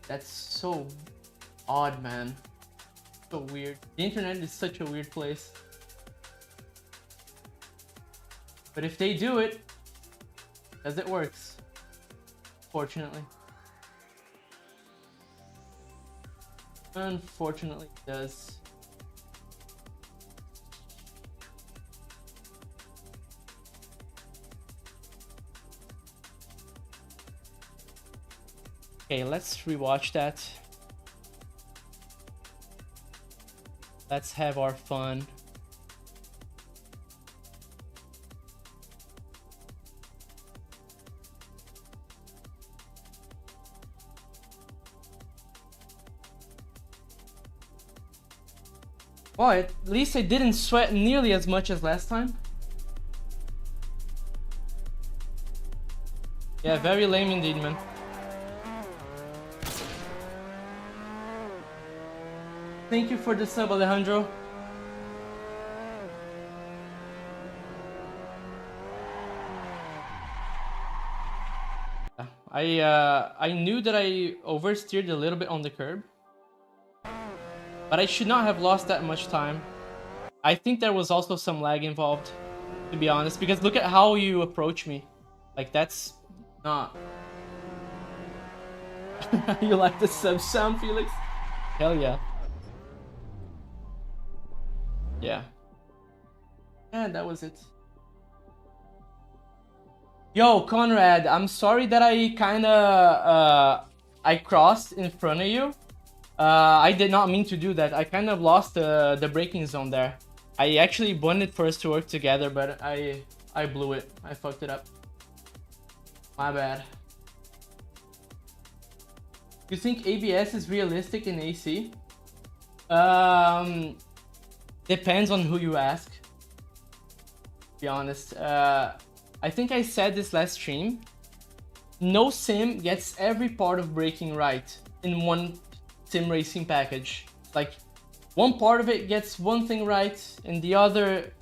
That's so odd, man. So weird. The internet is such a weird place. But if they do it, because it works, fortunately. Unfortunately, it does. Okay, let's rewatch that. Let's have our fun. Well, at least I didn't sweat nearly as much as last time. Yeah, very lame indeed, man. Thank you for the sub, Alejandro. I knew that I oversteered a little bit on the curb, but I should not have lost that much time. I think there was also some lag involved, to be honest, because look at how you approach me. Like, that's not... You like the sub sound, Felix? Hell yeah. Yeah. And that was it. Yo, Conrad, I'm sorry that I kinda I crossed in front of you. I did not mean to do that. I kind of lost the braking zone there. I actually wanted for us to work together, but I blew it. I fucked it up. My bad. You think ABS is realistic in AC? Depends on who you ask, to be honest. I think I said this last stream. No sim gets every part of braking right in one sim racing package. Like, one part of it gets one thing right and the other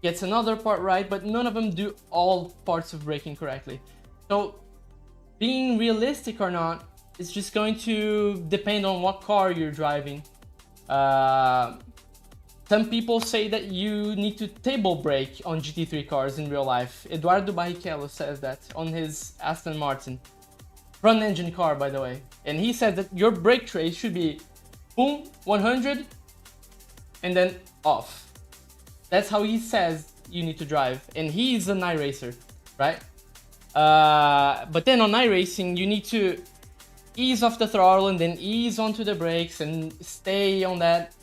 gets another part right, but none of them do all parts of braking correctly. So being realistic or not is just going to depend on what car you're driving. Some people say that you need to table brake on GT3 cars in real life. Eduardo Barrichello says that on his Aston Martin. Front engine car, by the way. And he said that your brake trace should be boom, 100, and then off. That's how he says you need to drive. And he's an iRacer, right? But then on iRacing, you need to ease off the throttle and then ease onto the brakes and stay on that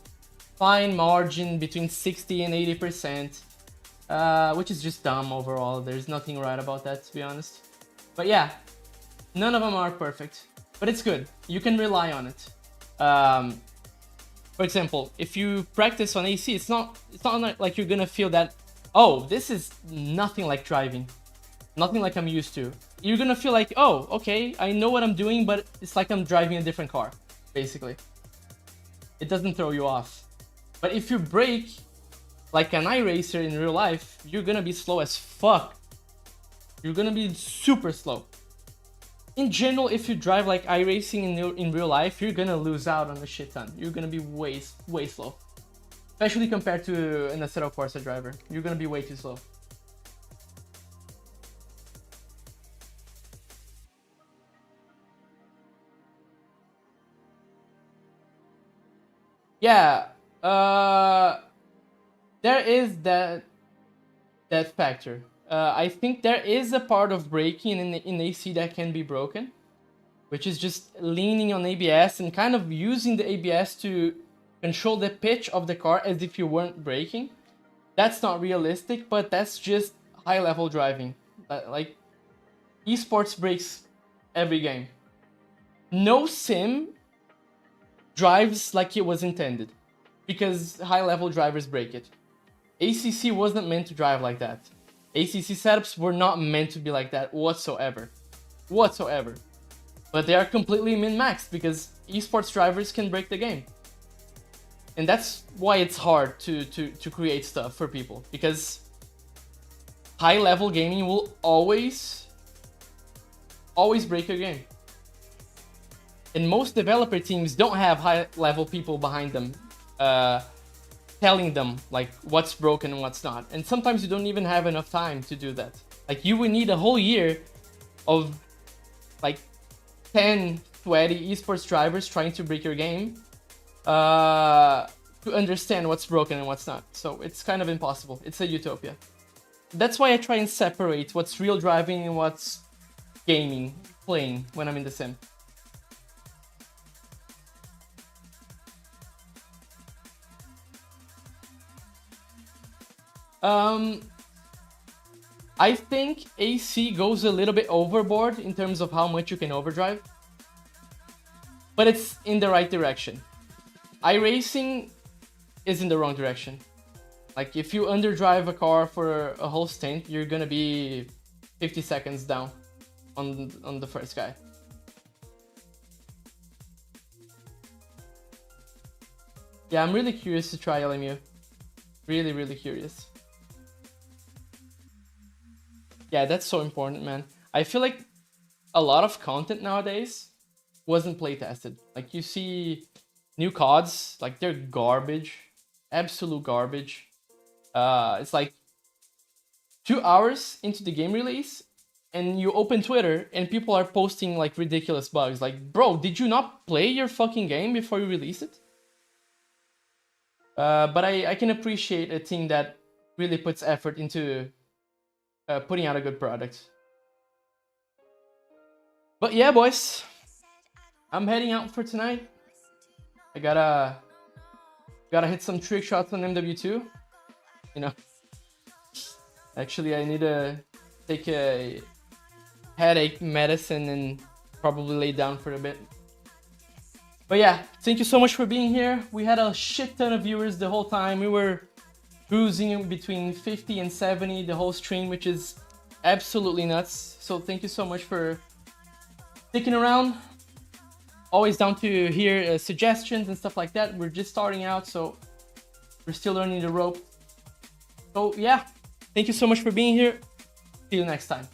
fine margin between 60 and 80%, which is just dumb overall. There's nothing right about that, to be honest. But yeah, none of them are perfect, but it's good. You can rely on it. For example, if you practice on AC, it's not like you're gonna feel that, oh, this is nothing like driving. Nothing like I'm used to. You're gonna feel like, oh, okay, I know what I'm doing, but it's like I'm driving a different car, basically. It doesn't throw you off. But if you brake like an iRacer in real life, you're gonna be slow as fuck. You're gonna be super slow. In general, if you drive like iRacing in real life, you're gonna lose out on a shit ton. You're gonna be way slow. Especially compared to an Assetto Corsa driver. You're gonna be way too slow. Yeah, there is that factor. I think there is a part of braking in AC that can be broken, which is just leaning on ABS and kind of using the ABS to control the pitch of the car as if you weren't braking. That's not realistic, but that's just high-level driving. Like, esports breaks every game. No sim drives like it was intended, because high-level drivers break it. ACC wasn't meant to drive like that. ACC setups were not meant to be like that whatsoever. But they are completely min-maxed because esports drivers can break the game. And that's why it's hard to create stuff for people, because high-level gaming will always break your game. And most developer teams don't have high-level people behind them telling them like what's broken and what's not. And sometimes you don't even have enough time to do that. Like, you would need a whole year of like 10, 20 esports drivers trying to break your game to understand what's broken and what's not. So it's kind of impossible. It's a utopia. That's why I try and separate what's real driving and what's gaming, playing when I'm in the sim. I think AC goes a little bit overboard in terms of how much you can overdrive, but it's in the right direction. iRacing is in the wrong direction. Like, if you underdrive a car for a whole stint, you're gonna be 50 seconds down on the first guy. Yeah, I'm really curious to try LMU. Really curious. Yeah, that's so important, man. I feel like a lot of content nowadays wasn't play tested. Like, you see new CODs, like, they're garbage, absolute garbage. It's like 2 hours into the game release and you open Twitter and people are posting like ridiculous bugs. Like, bro, did you not play your fucking game before you release it? But I can appreciate a team that really puts effort into putting out a good product. But yeah, boys, I'm heading out for tonight. I gotta hit some trick shots on MW2. You know, actually, I need to take a headache medicine and probably lay down for a bit. But yeah, thank you so much for being here. We had a shit ton of viewers the whole time. We were cruising in between 50 and 70 the whole stream, which is absolutely nuts. So thank you so much for sticking around. Always down to hear suggestions and stuff like that. We're just starting out, so we're still learning the rope. So yeah, thank you so much for being here. See you next time.